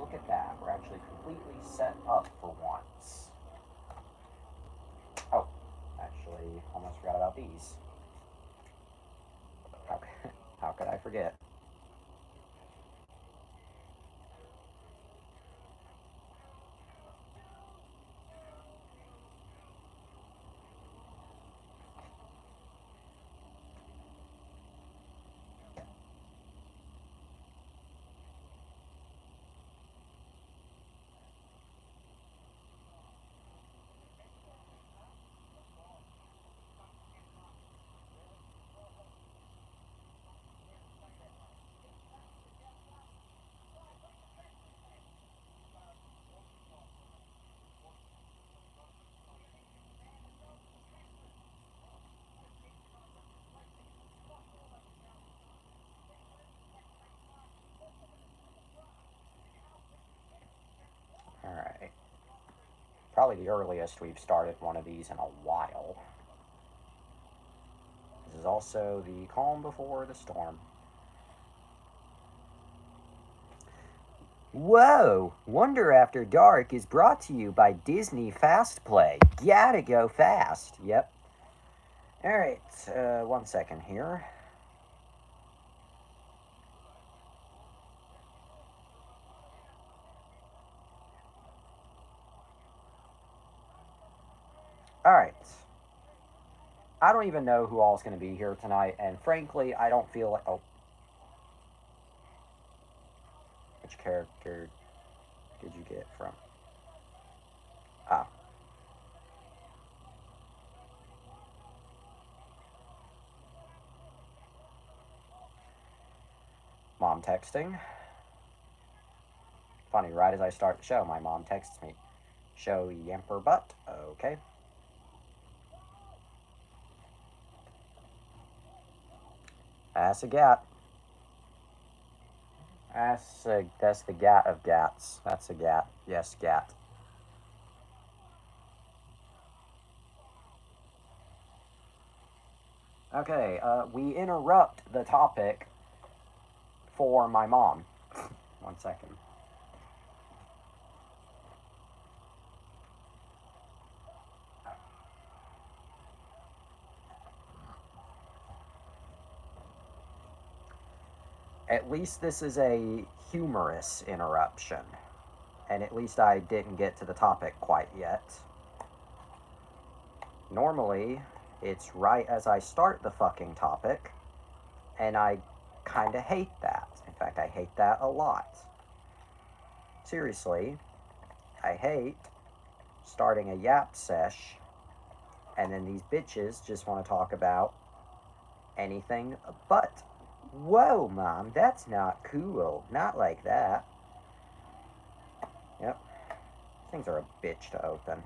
look at that. We're actually completely set up for once. Oh, actually, almost forgot about these. How, how could I forget? Alright. Probably the earliest we've started one of these in a while. This is also the calm before the storm. Whoa! Wonder After Dark is brought to you by Disney FastPlay. Gotta go fast. Yep. Alright, 1 second here. Alright. I don't even know who all's going to be here tonight, and frankly, I don't feel like... Oh. Which character did you get from? Ah. Mom texting. Funny, right as I start the show, my mom texts me. Show yamper butt. Okay. That's a gat. That's the gat of gats. That's a gat. Yes, gat. Okay, we interrupt the topic for my mom. 1 second. At least this is a humorous interruption. And at least I didn't get to the topic quite yet. Normally, it's right as I start the fucking topic, and I kinda hate that. In fact, I hate that a lot. Seriously, I hate starting a yap sesh, and then these bitches just want to talk about anything but. Whoa, Mom, that's not cool. Not like that. Yep. Things are a bitch to open.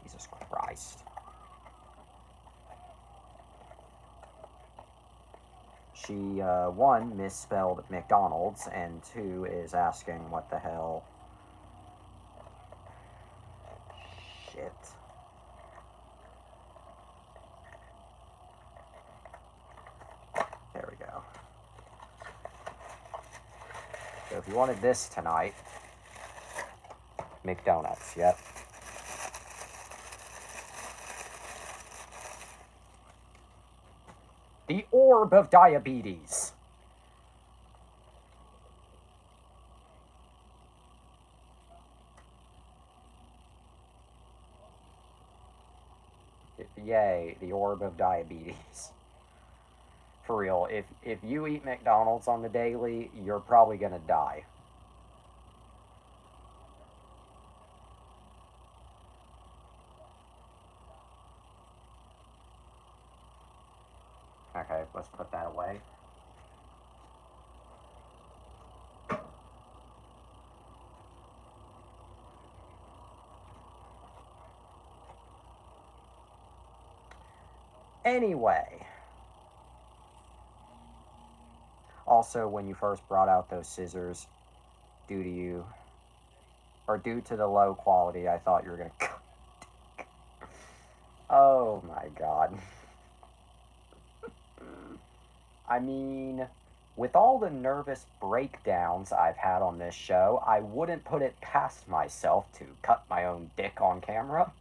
Jesus Christ. She, one, misspelled McDonald's, and two, is asking what the hell. Shit. There we go. So if you wanted this tonight, McDonuts, yep. The orb of diabetes. Yay, the orb of diabetes. For real, if you eat McDonald's on the daily, you're probably gonna die. Okay, let's put that away. Anyway. Also, when you first brought out those scissors, due to the low quality, I thought you were gonna... Oh my god. I mean, With all the nervous breakdowns I've had on this show, I wouldn't put it past myself to cut my own dick on camera.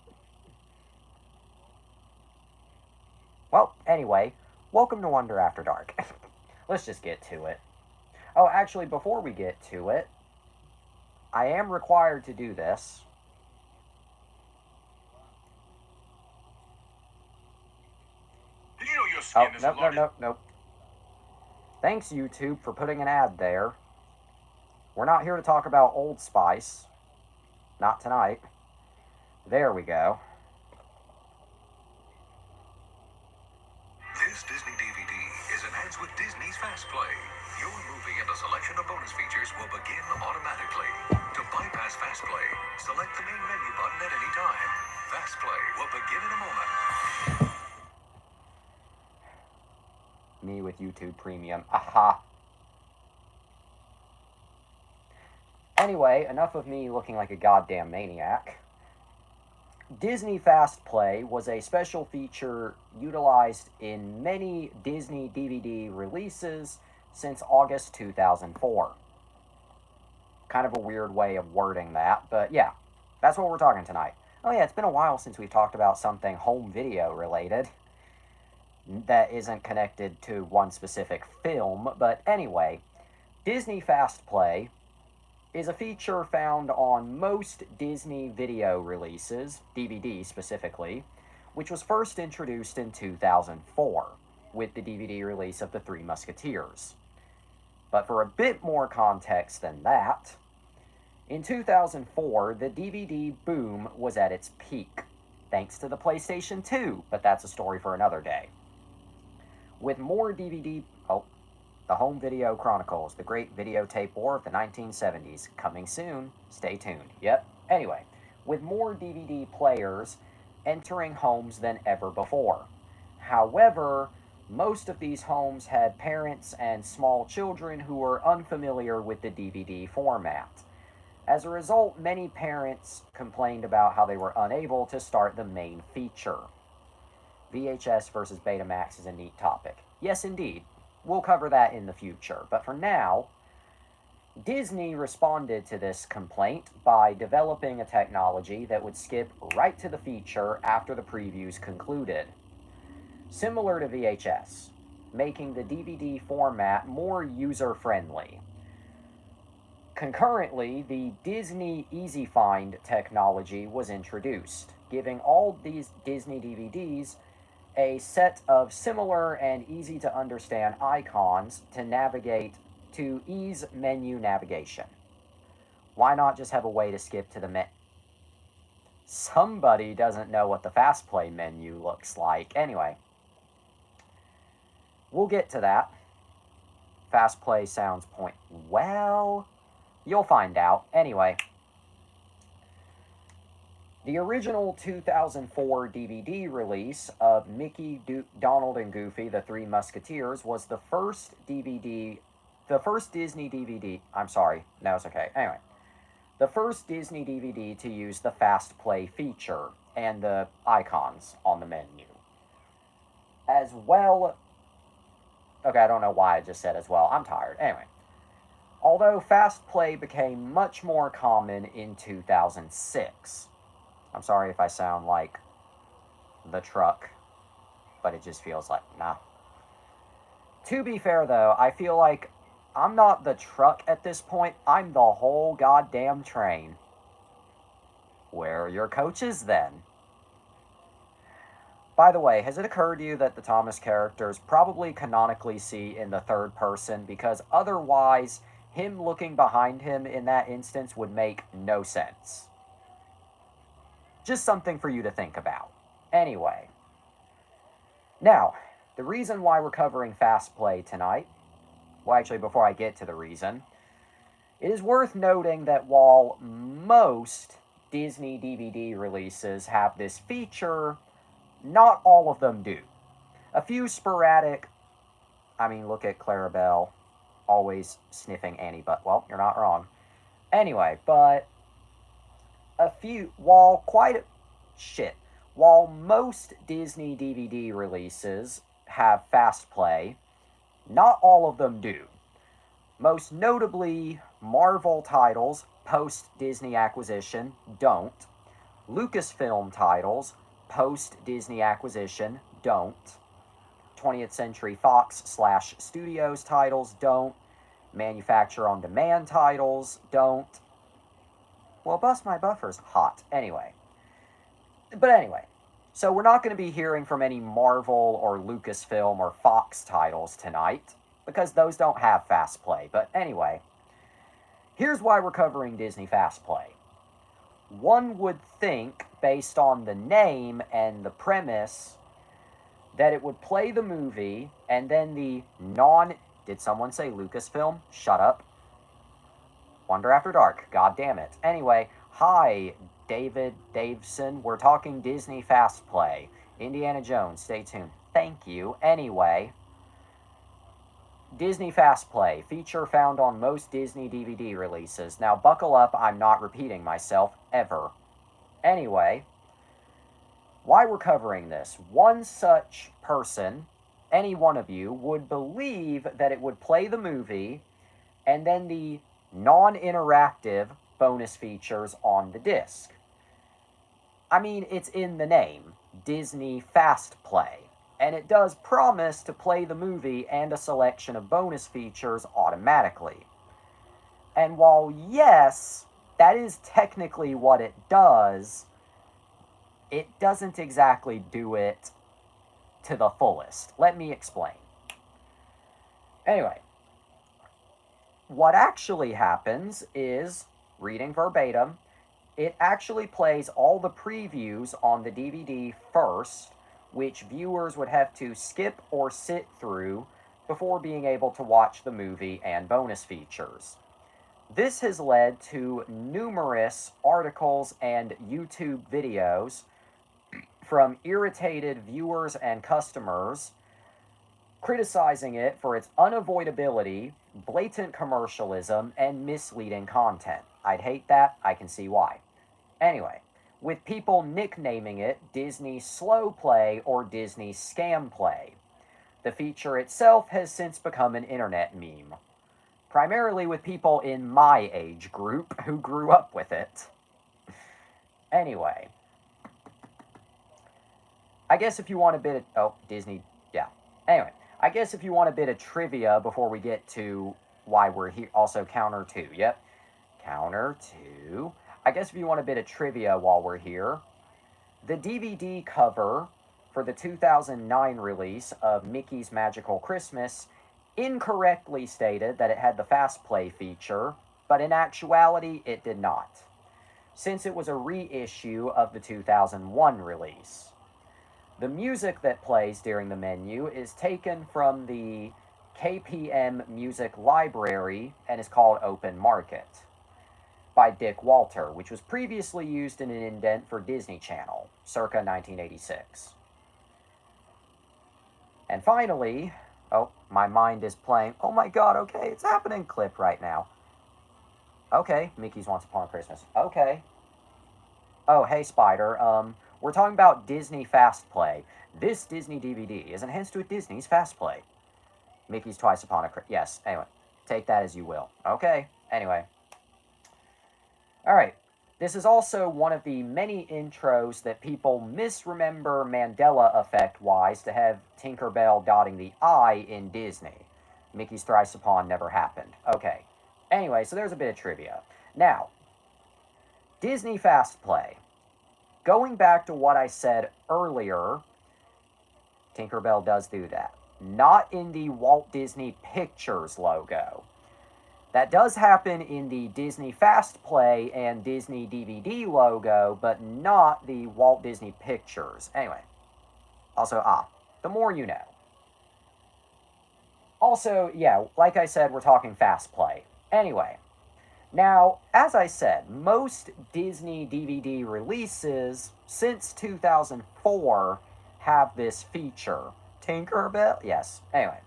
Well, anyway, welcome to Wonder After Dark. Let's just get to it. Oh, actually, before we get to it, I am required to do this. Did you know your skin is Nope. Thanks, YouTube, for putting an ad there. We're not here to talk about Old Spice. Not tonight. There we go. This Disney DVD is enhanced with Disney's FastPlay. Your movie and a selection of bonus features will begin automatically. To bypass FastPlay, select the main menu button at any time. FastPlay will begin in a moment. Me with YouTube Premium. Aha. Anyway, enough of me looking like a goddamn maniac. Disney FastPlay was a special feature utilized in many Disney DVD releases since August 2004. Kind of a weird way of wording that, but yeah, that's what we're talking tonight. Oh yeah, it's been a while since we've talked about something home video related that isn't connected to one specific film, but anyway, Disney FastPlay is a feature found on most Disney video releases, DVD specifically, which was first introduced in 2004 with the DVD release of The Three Musketeers. But for a bit more context than that, in 2004, the DVD boom was at its peak, thanks to the PlayStation 2, but that's a story for another day. With more DVD... The Home Video Chronicles, the great videotape war of the 1970s. Coming soon. Stay tuned. Yep. Anyway, with more DVD players entering homes than ever before. However, most of these homes had parents and small children who were unfamiliar with the DVD format. As a result, many parents complained about how they were unable to start the main feature. VHS versus Betamax is a neat topic. Yes, indeed. We'll cover that in the future. But for now, Disney responded to this complaint by developing a technology that would skip right to the feature after the previews concluded. Similar to VHS, making the DVD format more user-friendly. Concurrently, the Disney Easy Find technology was introduced, giving all these Disney DVDs a set of similar and easy-to-understand icons to navigate to ease menu navigation. Why not just have a way to skip to the menu? Somebody doesn't know what the FastPlay menu looks like. Anyway, we'll get to that. FastPlay sounds well, you'll find out. Anyway, the original 2004 DVD release of Mickey, Donald, and Goofy, The Three Musketeers, was the first Disney DVD... I'm sorry. No, it's okay. Anyway, the first Disney DVD to use the FastPlay feature and the icons on the menu. As well... Okay, I don't know why I just said as well. I'm tired. Anyway. Although FastPlay became much more common in 2006... I'm sorry if I sound like the truck, but it just feels like, nah. To be fair, though, I feel like I'm not the truck at this point. I'm the whole goddamn train. Where are your coaches, then? By the way, has it occurred to you that the Thomas characters probably canonically see in the third person, because otherwise, him looking behind him in that instance would make no sense? Just something for you to think about. Anyway. Now, the reason why we're covering FastPlay tonight, well, actually, before I get to the reason, it is worth noting that while most Disney DVD releases have this feature, not all of them do. A few sporadic, I mean, look at Clarabelle, always sniffing Annie, but, well, you're not wrong. Anyway, but while most Disney DVD releases have FastPlay, not all of them do. Most notably, Marvel titles post-Disney acquisition don't. Lucasfilm titles post-Disney acquisition don't. 20th Century Fox / Studios titles don't. Manufacture-on-demand titles don't. Well, Bust My Buffer's hot. Anyway. But anyway. So we're not going to be hearing from any Marvel or Lucasfilm or Fox titles tonight, because those don't have FastPlay. But anyway, here's why we're covering Disney FastPlay. One would think, based on the name and the premise, that it would play the movie and then the non... Did someone say Lucasfilm? Shut up. Wonder After Dark. God damn it. Anyway, hi, David Daveson. We're talking Disney FastPlay. Indiana Jones. Stay tuned. Thank you. Anyway, Disney FastPlay. Feature found on most Disney DVD releases. Now, buckle up. I'm not repeating myself ever. Anyway, why we're covering this. One such person, any one of you, would believe that it would play the movie and then the non-interactive bonus features on the disc. I mean, it's in the name, Disney FastPlay, and it does promise to play the movie and a selection of bonus features automatically. And while, yes, that is technically what it does, it doesn't exactly do it to the fullest. Let me explain. Anyway, what actually happens is, reading verbatim, it actually plays all the previews on the DVD first, which viewers would have to skip or sit through before being able to watch the movie and bonus features. This has led to numerous articles and YouTube videos from irritated viewers and customers criticizing it for its unavoidability, blatant commercialism, and misleading content. I'd hate that. I can see why. Anyway, with people nicknaming it Disney Slow Play or Disney Scam Play. The feature itself has since become an internet meme, primarily with people in my age group who grew up with it. Anyway, I guess if you want a bit of... Oh, Disney... Yeah. Anyway, I guess if you want a bit of trivia before we get to why we're here... Also, counter 2. Yep. Counter 2. I guess if you want a bit of trivia while we're here, the DVD cover for the 2009 release of Mickey's Magical Christmas incorrectly stated that it had the FastPlay feature, but in actuality, it did not, since it was a reissue of the 2001 release. The music that plays during the menu is taken from the KPM Music Library and is called Open Market by Dick Walter, which was previously used in an indent for Disney Channel, circa 1986. And finally, oh, my mind is playing, oh my god, okay, it's happening clip right now. Okay, Mickey's Once Upon a Christmas. Okay. Oh, hey, Spider, we're talking about Disney FastPlay. This Disney DVD is enhanced with Disney's FastPlay. Mickey's Twice Upon a Christmas. Yes, anyway. Take that as you will. Okay, anyway. Alright. This is also one of the many intros that people misremember Mandela effect-wise to have Tinkerbell dotting the I in Disney. Mickey's Thrice Upon never happened. Okay. Anyway, so there's a bit of trivia. Now, Disney FastPlay. Going back to what I said earlier, Tinkerbell does do that. Not in the Walt Disney Pictures logo. That does happen in the Disney FastPlay and Disney DVD logo, but not the Walt Disney Pictures. Anyway. Also, the more you know. Also, yeah, like I said, we're talking FastPlay. Anyway. Now, as I said, most Disney DVD releases since 2004 have this feature. Tinkerbell? Yes. Anyway.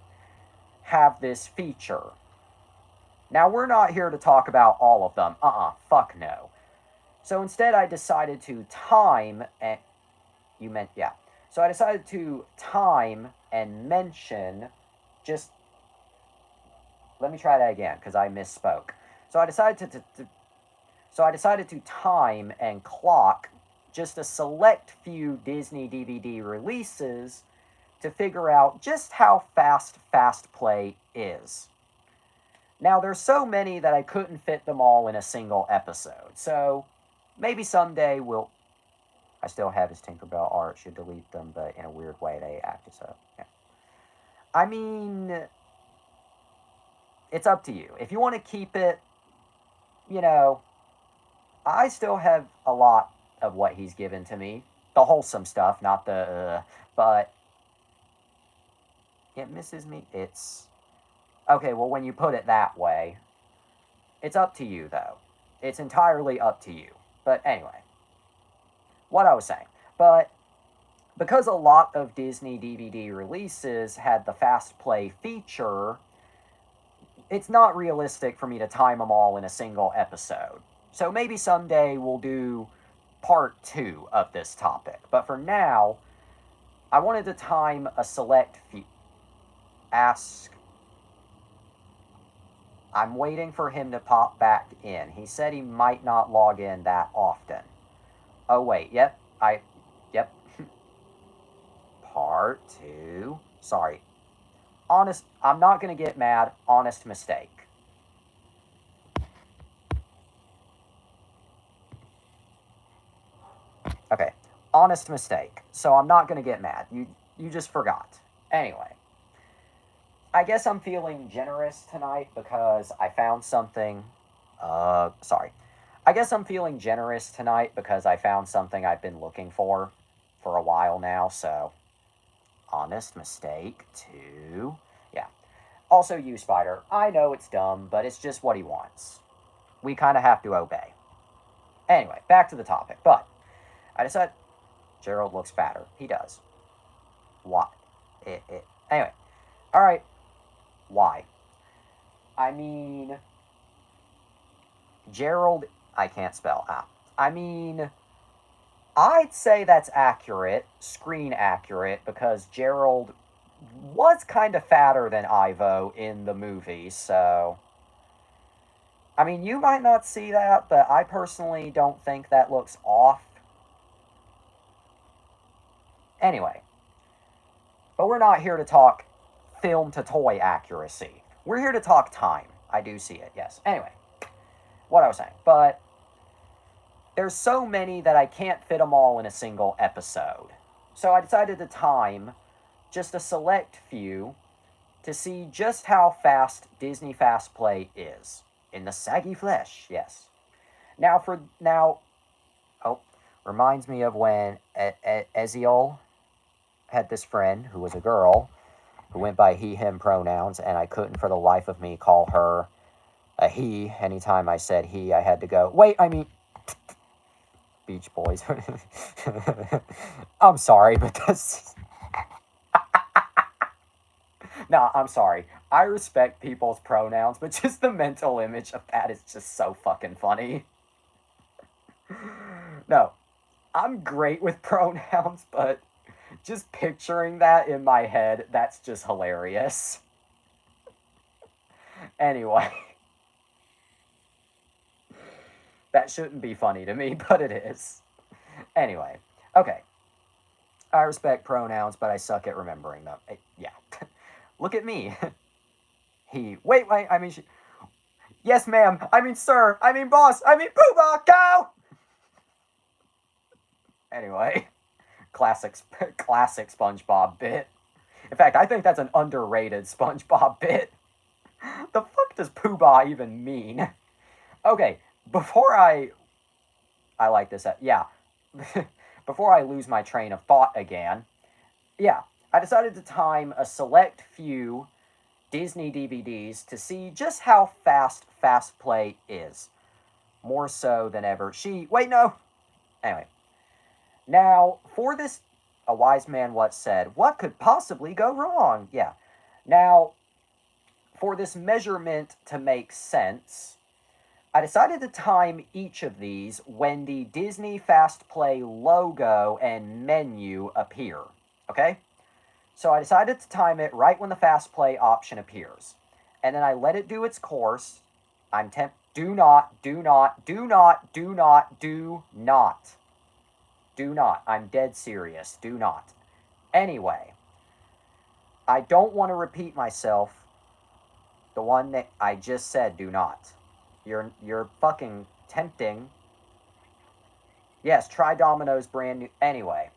Have this feature. Now, we're not here to talk about all of them. Fuck no. So instead, I decided to time and... You meant... Yeah. So I decided to time and mention just... let me try that again because I misspoke. So I decided to time and clock just a select few Disney DVD releases to figure out just how fast FastPlay is. Now, there's so many that I couldn't fit them all in a single episode, so maybe someday we'll... I still have his Tinkerbell art, should delete them, but in a weird way they acted so. Yeah. I mean, it's up to you. If you want to keep it, you know, I still have a lot of what he's given to me. The wholesome stuff, not the, but it misses me. It's, okay, well, when you put it that way, it's up to you, though. It's entirely up to you. But anyway, what I was saying. But because a lot of Disney DVD releases had the FastPlay feature, it's not realistic for me to time them all in a single episode. So maybe someday we'll do part 2 of this topic. But for now, I wanted to time a select few. I'm waiting for him to pop back in. He said he might not log in that often. Oh, wait. Yep. Yep. Part 2. Sorry. Honest, I'm not going to get mad. Honest mistake. Okay. Honest mistake. So I'm not going to get mad. You just forgot. Anyway. I guess I'm feeling generous tonight because I found something... sorry. I guess I'm feeling generous tonight because I found something I've been looking for a while now, so... Honest mistake, 2. Yeah. Also, you, Spider. I know it's dumb, but it's just what he wants. We kind of have to obey. Anyway, back to the topic. But, I decided... Gerald looks fatter. He does. What? Anyway. Alright. Why? I mean... Gerald... I can't spell. I mean... I'd say that's accurate, screen accurate, because Gerald was kind of fatter than Ivo in the movie, so... I mean, you might not see that, but I personally don't think that looks off. Anyway. But we're not here to talk film-to-toy accuracy. We're here to talk time. I do see it, yes. Anyway. What I was saying. But... there's so many that I can't fit them all in a single episode. So I decided to time just a select few to see just how fast Disney FastPlay is. In the saggy flesh, yes. Reminds me of when Eziol had this friend who was a girl who went by he, him pronouns, and I couldn't for the life of me call her a he. Anytime I said he, I had to go, wait, I mean... Beach Boys. I'm sorry, but that's... No, I'm sorry. I respect people's pronouns, but just the mental image of that is just so fucking funny. No, I'm great with pronouns, but just picturing that in my head, that's just hilarious. Anyway. That shouldn't be funny to me, but it is. Anyway, okay. I respect pronouns, but I suck at remembering them. Yeah. Look at me. He. Wait, I mean... Yes, ma'am. I mean, sir. I mean, boss. I mean, Poobah, go! Anyway. Classic SpongeBob bit. In fact, I think that's an underrated SpongeBob bit. The fuck does Poobah even mean? Okay. Before I like this, yeah, before I lose my train of thought again, yeah, I decided to time a select few Disney DVDs to see just how fast FastPlay is. More so than ever. Wait, no! Anyway. Now, for this, a wise man once said, what could possibly go wrong? Yeah. Now, for this measurement to make sense... I decided to time each of these when the Disney FastPlay logo and menu appear, okay? So I decided to time it right when the FastPlay option appears. and then I let it do its course. Do not, do not, do not, do not, do not. Do not. I'm dead serious. Do not. Anyway, I don't want to repeat myself. The one that I just said, do not. You're fucking tempting. Yes, try Domino's brand new. Anyway,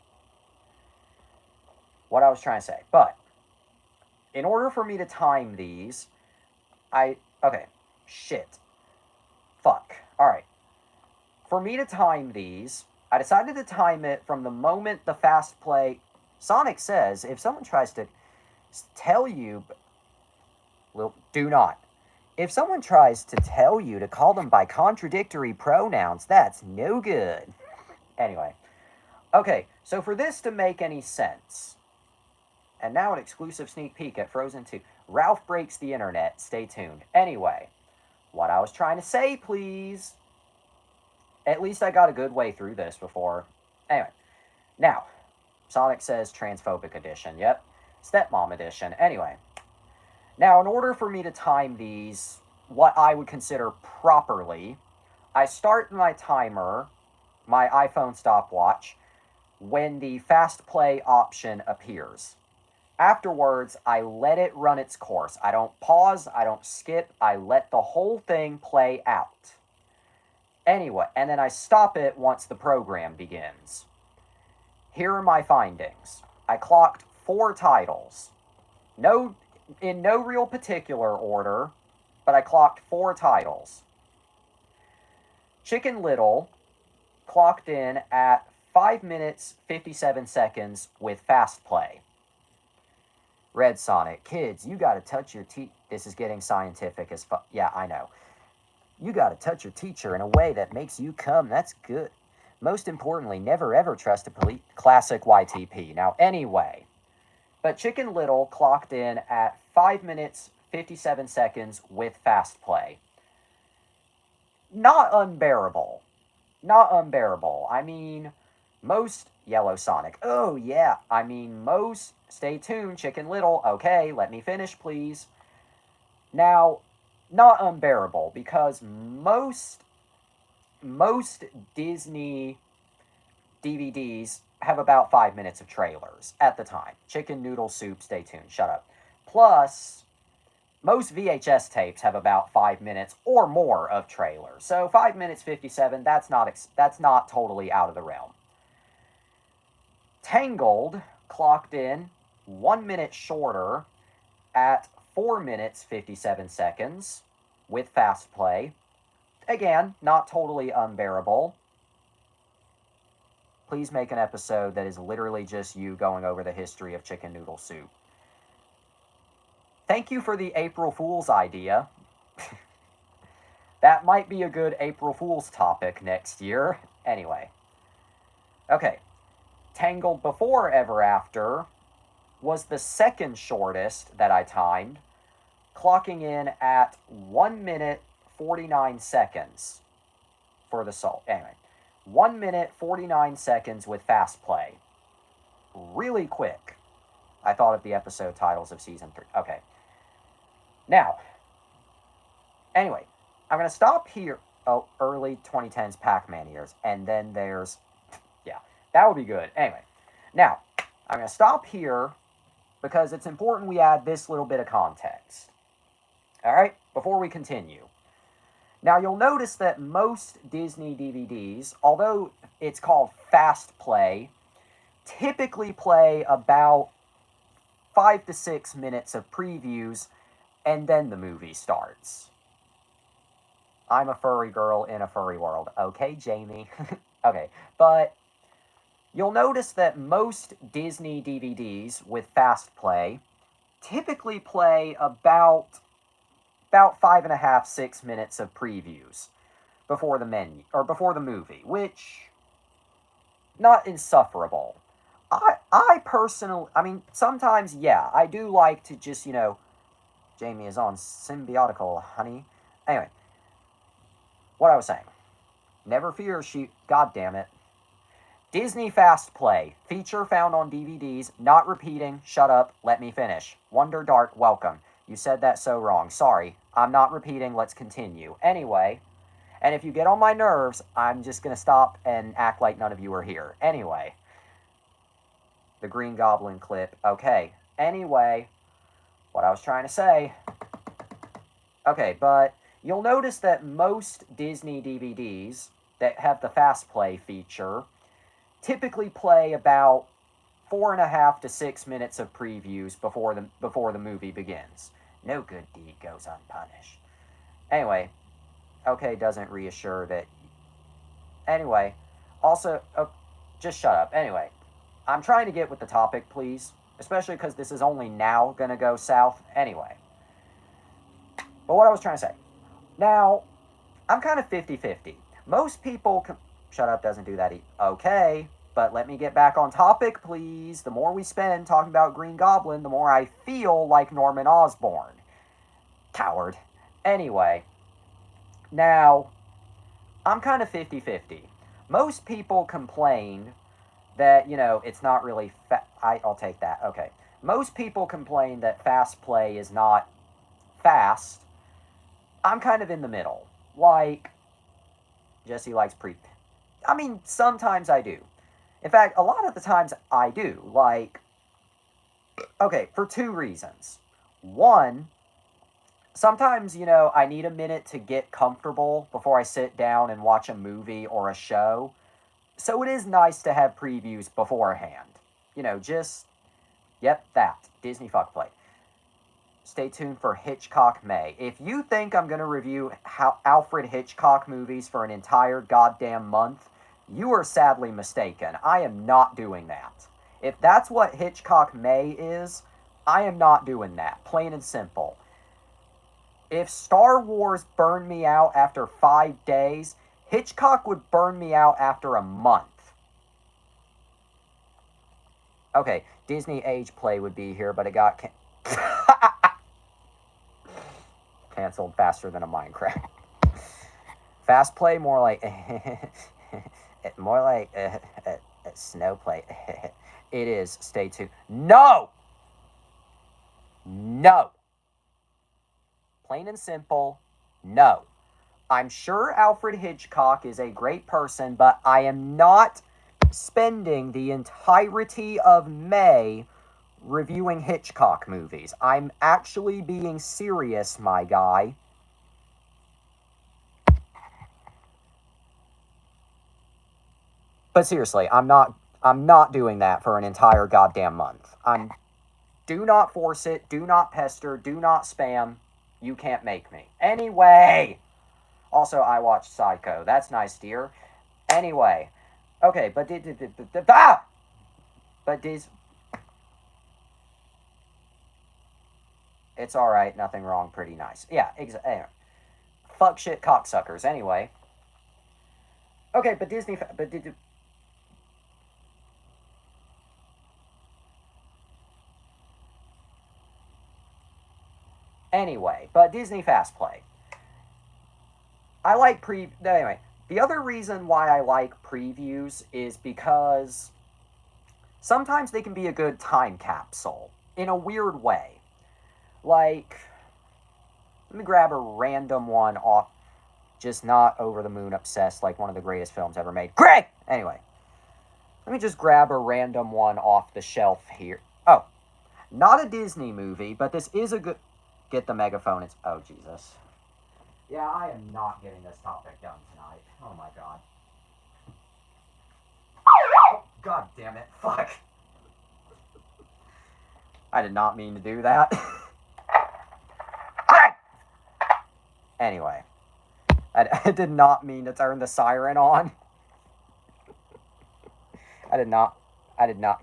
what I was trying to say. But, in order for me to time these, okay, shit. Fuck. Alright. For me to time these, I decided to time it from the moment the FastPlay. Sonic says, if someone tries to tell you, do not. If someone tries to tell you to call them by contradictory pronouns, that's no good. Anyway. Okay, so for this to make any sense, and now an exclusive sneak peek at Frozen 2. Ralph breaks the internet. Stay tuned. Anyway, what I was trying to say, please. At least I got a good way through this before. Anyway, now, Sonic says transphobic edition. Yep, stepmom edition. Anyway, now in order for me to time these, what I would consider properly, I start my timer, my iPhone stopwatch, when the FastPlay option appears. Afterwards, I let it run its course. I don't pause, I don't skip, I let the whole thing play out. Anyway, and then I stop it once the program begins. Here are my findings. I clocked 4 titles. In no real particular order, but I clocked 4 titles. Chicken Little clocked in at 5 minutes, 57 seconds with FastPlay. Red Sonic, kids, you gotta touch your This is getting scientific as fuck. Yeah, I know. You gotta touch your teacher in a way that makes you come. That's good. Most importantly, never ever trust a classic YTP. Now, anyway, but Chicken Little clocked in at 5 minutes, 57 seconds with FastPlay. Not unbearable. Not unbearable. I mean, most Yellow Sonic. Oh, yeah. I mean, most. Stay tuned, Chicken Little. Okay, let me finish, please. Now, not unbearable, because most Disney DVDs have about 5 minutes of trailers at the time. Chicken Noodle Soup, stay tuned. Shut up. Plus, most VHS tapes have about 5 minutes or more of trailers. So 5 minutes 57, that's not totally out of the realm. Tangled clocked in 1 minute shorter at 4 minutes 57 seconds with FastPlay. Again, not totally unbearable. Please make an episode that is literally just you going over the history of Chicken Noodle Soup. Thank you for the April Fool's idea. That might be a good April Fool's topic next year. Anyway. Okay. Tangled Before Ever After was the second shortest that I timed, clocking in at 1 minute 49 seconds for the soul. Anyway, 1 minute 49 seconds with FastPlay. Really quick. I thought of the episode titles of season 3. Okay. Now, anyway, I'm going to stop here. Oh, early 2010s Pac-Man years. And then there's, yeah, that would be good. Anyway, now, I'm going to stop here because it's important we add this little bit of context. All right, before we continue. Now, you'll notice that most Disney DVDs, although it's called FastPlay, typically play about 5 to 6 minutes of previews, and then the movie starts. I'm a furry girl in a furry world. Okay, Jamie. Okay, but you'll notice that most Disney DVDs with FastPlay typically play about 5.5, 6 minutes of previews before the menu, or before the movie, which, not insufferable. I personally, I mean, sometimes, yeah, I do like to just, Jamie is on Symbiotical, honey. Anyway, what I was saying. Never fear, God damn it. Disney FastPlay. Feature found on DVDs. Not repeating. Shut up. Let me finish. Wonder Dart, welcome. You said that so wrong. Sorry. I'm not repeating. Let's continue. Anyway, and if you get on my nerves, I'm just going to stop and act like none of you are here. Anyway, the Green Goblin clip. Okay. Anyway, what I was trying to say. Okay, but you'll notice that most Disney DVDs that have the FastPlay feature typically play about 4.5 to 6 minutes of previews before the movie begins. No good deed goes unpunished. Anyway, okay doesn't reassure that. Anyway, also, just shut up. Anyway, I'm trying to get with the topic, please, especially because this is only now gonna go south. Anyway, but what I was trying to say. Now, I'm kind of 50-50. Most people... Shut up doesn't do that. Okay, but let me get back on topic, please. The more we spend talking about Green Goblin, the more I feel like Norman Osborn. Coward. Anyway, now, I'm kind of 50-50. Most people complain that, you know, it's not really... I'll take that. Okay. Most people complain that FastPlay is not fast. I'm kind of in the middle. Like, Jesse likes I mean, sometimes I do. In fact, a lot of the times I do. Like, okay, for 2 reasons. One, sometimes, you know, I need a minute to get comfortable before I sit down and watch a movie or a show. So it is nice to have previews beforehand. You know, just, yep, that. Disney FuckPlay. Stay tuned for Hitchcock May. If you think I'm going to review Alfred Hitchcock movies for an entire goddamn month, you are sadly mistaken. I am not doing that. If that's what Hitchcock May is, I am not doing that. Plain and simple. If Star Wars burned me out after 5 days, Hitchcock would burn me out after a month. Okay, Disney Age Play would be here, but it got canceled faster than a Minecraft. Fast Play, more like snow play. It is. Stay tuned. No! No! Plain and simple, no. I'm sure Alfred Hitchcock is a great person, but I am not spending the entirety of May reviewing Hitchcock movies. I'm actually being serious, my guy. But seriously, I'm not doing that for an entire goddamn month. Do not force it, do not pester, do not spam. You can't make me. Anyway! Also, I watched Psycho. That's nice, dear. Anyway. Okay, but it's alright, nothing wrong, pretty nice. Yeah, anyway. Fuck shit cocksuckers, anyway. Okay, but Disney... Anyway, but Disney FastPlay. I like anyway, the other reason why I like previews is because sometimes they can be a good time capsule in a weird way. Like, let me grab a random one off, just not Over the Moon Obsessed, like one of the greatest films ever made. Greg! Anyway, let me just grab a random one off the shelf here. Oh, not a Disney movie, but this is a good... Get the megaphone. It's... Oh, Jesus. Yeah, I am not getting this topic done tonight. Oh, my God. Oh, God damn it. Fuck. I did not mean to do that. Anyway. I did not mean to turn the siren on. I did not.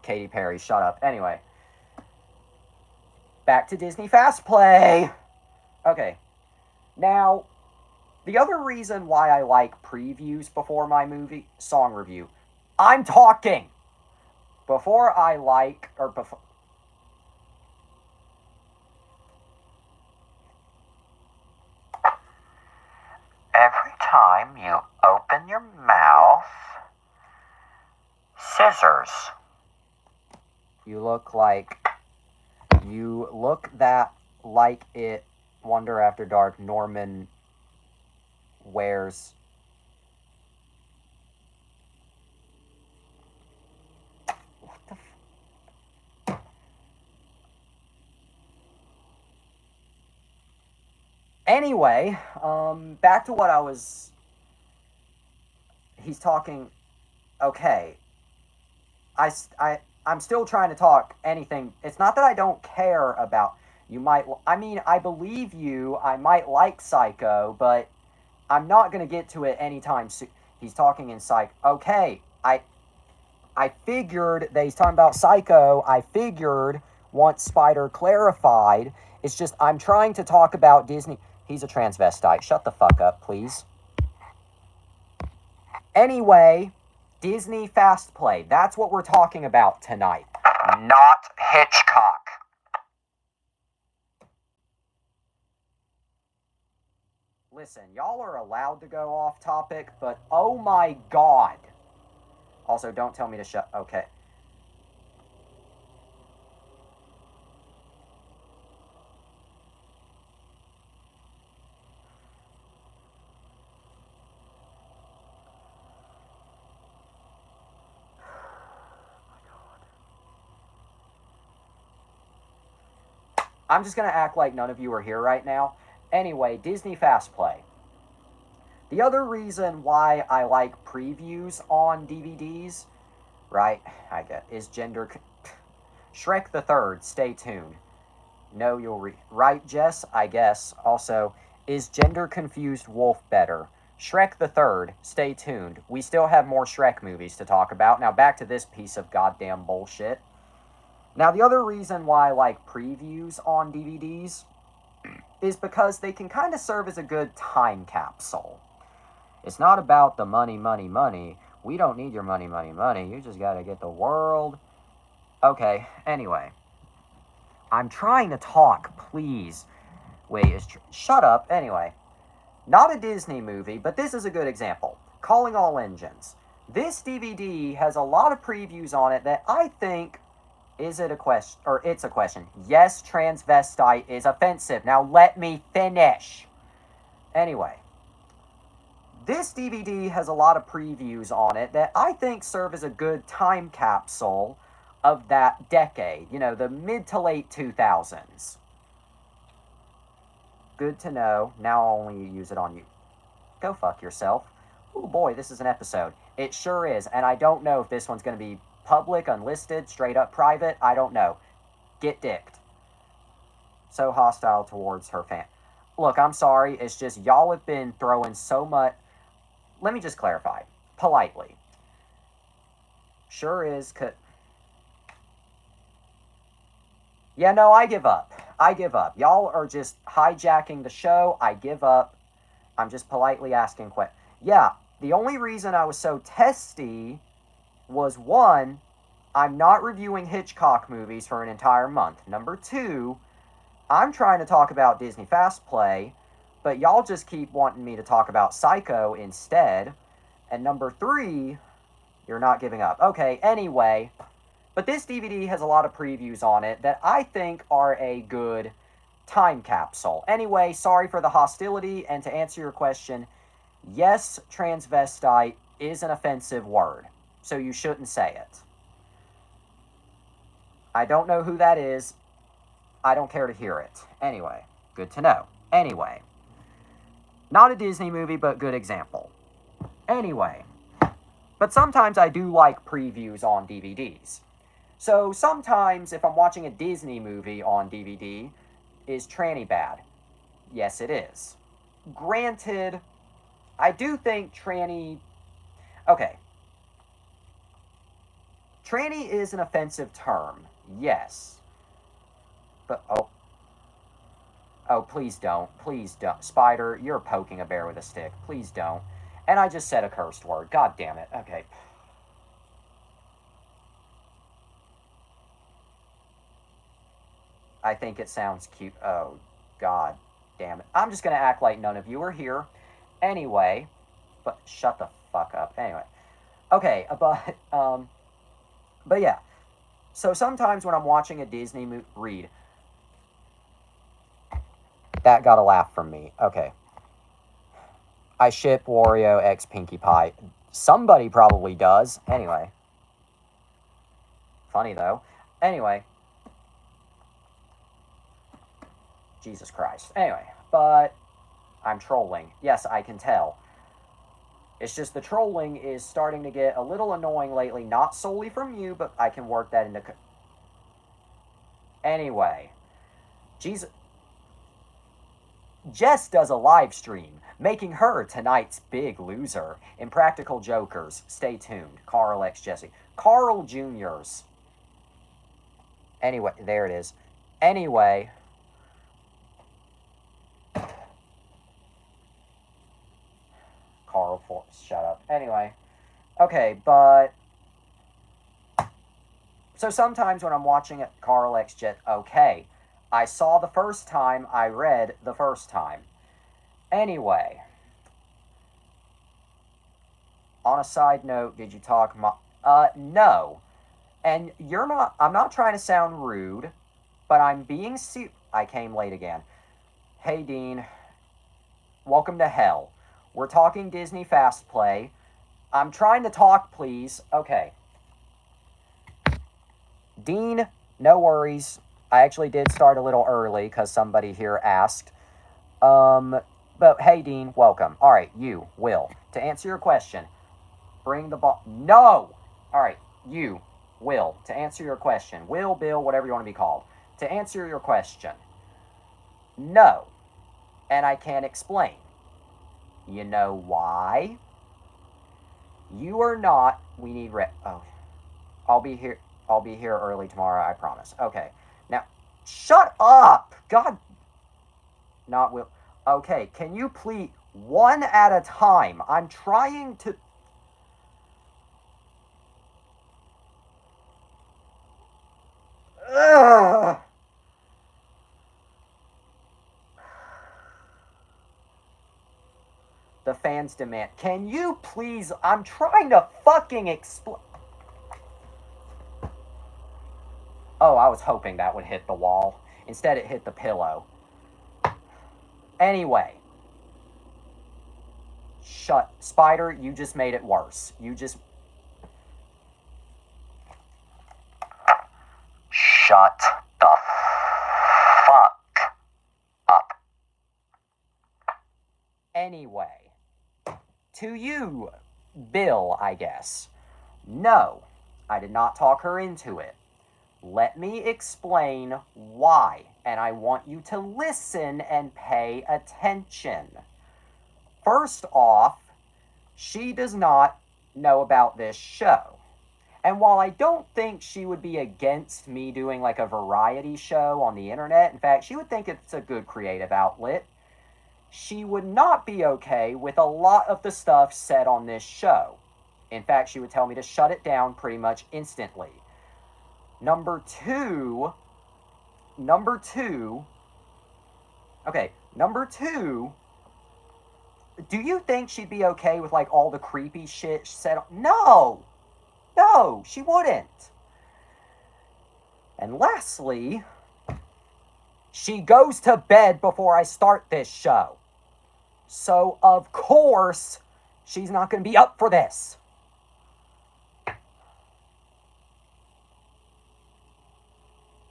Katy Perry, shut up. Anyway. Back to Disney FastPlay. Okay. Now, the other reason why I like previews before my movie song review, I'm talking. Before I like, or before... Every time you open your mouth, scissors. You look that like it, Wonder After Dark, Norman wears. What the Anyway, back to what I was. He's talking. Okay, I'm still trying to talk anything. It's not that I don't care about. You might. I mean, I believe you. I might like Psycho, but I'm not gonna get to it anytime soon. He's talking in Psych. Okay, I figured that he's talking about Psycho. I figured once Spider clarified. It's just I'm trying to talk about Disney. He's a transvestite. Shut the fuck up, please. Anyway, Disney FastPlay. That's what we're talking about tonight. Not Hitchcock. Listen, y'all are allowed to go off topic, but oh my god. Also, don't tell me to shut. Okay. I'm just going to act like none of you are here right now. Anyway, Disney FastPlay. The other reason why I like previews on DVDs, right, I get, is gender... Shrek the Third, stay tuned. No, you'll right, Jess, I guess. Also, is gender-confused wolf better? Shrek the Third, stay tuned. We still have more Shrek movies to talk about. Now back to this piece of goddamn bullshit. Now, the other reason why I like previews on DVDs is because they can kind of serve as a good time capsule. It's not about the money, money, money. We don't need your money, money, money. You just got to get the world. Okay, anyway. I'm trying to talk, please. Wait, shut up. Anyway. Not a Disney movie, but this is a good example. Calling All Engines. This DVD has a lot of previews on it that I think... Is it a question? Or it's a question. Yes, transvestite is offensive. Now let me finish. Anyway. This DVD has a lot of previews on it that I think serve as a good time capsule of that decade. You know, the mid to late 2000s. Good to know. Now I'll only use it on you. Go fuck yourself. Oh boy, this is an episode. It sure is. And I don't know if this one's going to be public, unlisted, straight up private. I don't know. Get dicked. So hostile towards her fan. Look, I'm sorry. It's just y'all have been throwing so much. Let me just clarify. Politely. Sure is. Yeah, no, I give up. I give up. Y'all are just hijacking the show. I give up. I'm just politely asking questions. Yeah, the only reason I was so testy was, one, I'm not reviewing Hitchcock movies for an entire month. Number two, I'm trying to talk about Disney FastPlay, but y'all just keep wanting me to talk about Psycho instead. And number three, you're not giving up. Okay, anyway, but this DVD has a lot of previews on it that I think are a good time capsule. Anyway, sorry for the hostility, and to answer your question, yes, transvestite is an offensive word, so you shouldn't say it. I don't know who that is. I don't care to hear it. Anyway, good to know. Anyway, not a Disney movie, but good example. Anyway, but sometimes I do like previews on DVDs. So sometimes if I'm watching a Disney movie on DVD, is tranny bad? Yes, it is. Granted, I do think tranny... Okay. Tranny is an offensive term. Yes. But, oh, please don't. Please don't. Spider, you're poking a bear with a stick. Please don't. And I just said a cursed word. God damn it. Okay. I think it sounds cute. Oh, God damn it. I'm just going to act like none of you are here. Anyway. But shut the fuck up. Anyway. Okay, but yeah. So sometimes when I'm watching a Disney movie... That got a laugh from me. Okay. I ship Wario X Pinkie Pie. Somebody probably does. Anyway. Funny, though. Anyway. Jesus Christ. Anyway. But I'm trolling. Yes, I can tell. It's just the trolling is starting to get a little annoying lately. Not solely from you, but I can work that into... Anyway. Jesus... Jess does a live stream, making her tonight's big loser. Impractical Jokers. Stay tuned. Carl X Jesse. Carl Jr.'s. Anyway, there it is. Anyway. Carl Force, shut up. Anyway. Okay, but... So sometimes when I'm watching it, Carl X Jet, okay. I saw the first time, I read the first time. Anyway. On a side note, did you talk no. And you're not, I'm not trying to sound rude, but I'm being I came late again. Hey, Dean. Welcome to hell. We're talking Disney FastPlay. I'm trying to talk, please. Okay. Dean, no worries. I actually did start a little early because somebody here asked. But hey, Dean, welcome. All right, you, Will. To answer your question, bring the ball. No! All right, you, Will. To answer your question. Will, Bill, whatever you want to be called. To answer your question. No. And I can't explain. You know why? You are not... We need... Oh. I'll be here early tomorrow, I promise. Okay. Now, shut up! God... Not Will... Okay, can you please... One at a time. I'm trying to... Ugh! The fans demand... Can you please... I'm trying to fucking explain... Oh, I was hoping that would hit the wall. Instead, it hit the pillow. Anyway. Shut. Spider, you just made it worse. You just... Shut the fuck up. Anyway. To you, Bill, I guess. No, I did not talk her into it. Let me explain why, and I want you to listen and pay attention. First off, she does not know about this show. And while I don't think she would be against me doing like a variety show on the internet, in fact, she would think it's a good creative outlet, she would not be okay with a lot of the stuff said on this show. In fact, she would tell me to shut it down pretty much instantly. Number two, do you think she'd be okay with, like, all the creepy shit said? No, she wouldn't. And lastly, she goes to bed before I start this show. So, of course, she's not going to be up for this.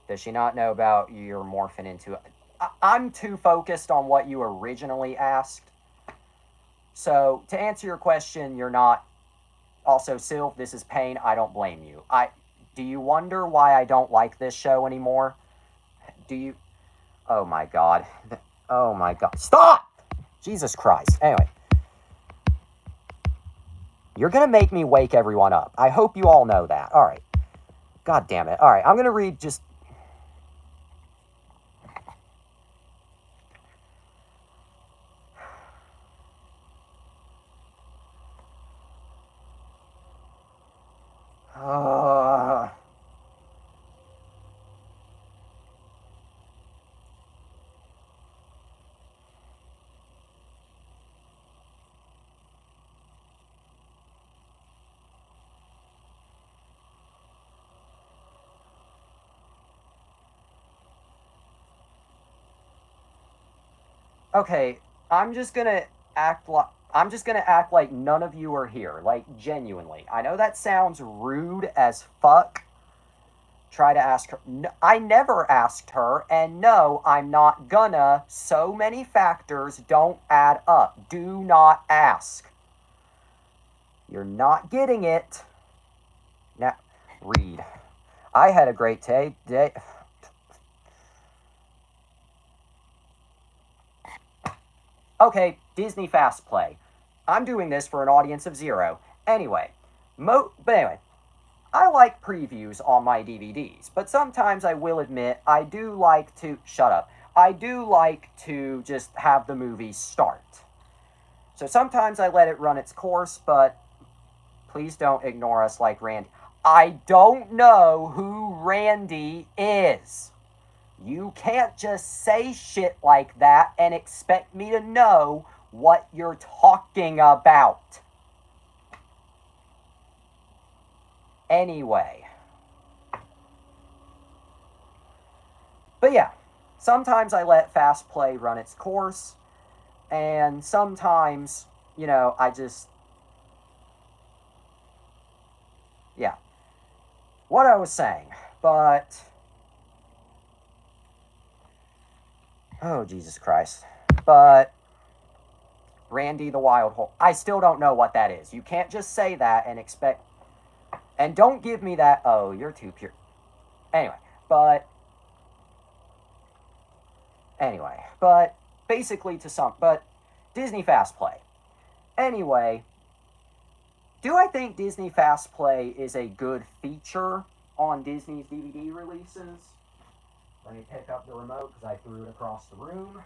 Does she not know about you're morphing into it? I'm too focused on what you originally asked. So, to answer your question, you're not... Also, Sylph, this is pain. I don't blame you. Do you wonder why I don't like this show anymore? Do you... Oh, my God. Oh, my God. Stop! Jesus Christ. Anyway. You're going to make me wake everyone up. I hope you all know that. All right. God damn it. All right, I'm going to read just... Okay, I'm just gonna act like none of you are here. Like, genuinely. I know that sounds rude as fuck. Try to ask her. No, I never asked her, and no, I'm not gonna. So many factors don't add up. Do not ask. You're not getting it. Now, read. I had a great day. Okay, Disney FastPlay. I'm doing this for an audience of 0. Anyway, but anyway, I like previews on my DVDs, but sometimes I will admit I do like to shut up. I do like to just have the movie start. So sometimes I let it run its course, but please don't ignore us like Randy. I don't know who Randy is. You can't just say shit like that and expect me to know what you're talking about. Anyway. But yeah, sometimes I let FastPlay run its course, and sometimes, I just... Yeah. What I was saying, but... Oh, Jesus Christ. But... Randy the Wild Horse. I still don't know what that is. You can't just say that and expect... And don't give me that, oh, you're too pure. Anyway, but basically but Disney FastPlay. Anyway, do I think Disney FastPlay is a good feature on Disney's DVD releases? Let me pick up the remote because I threw it across the room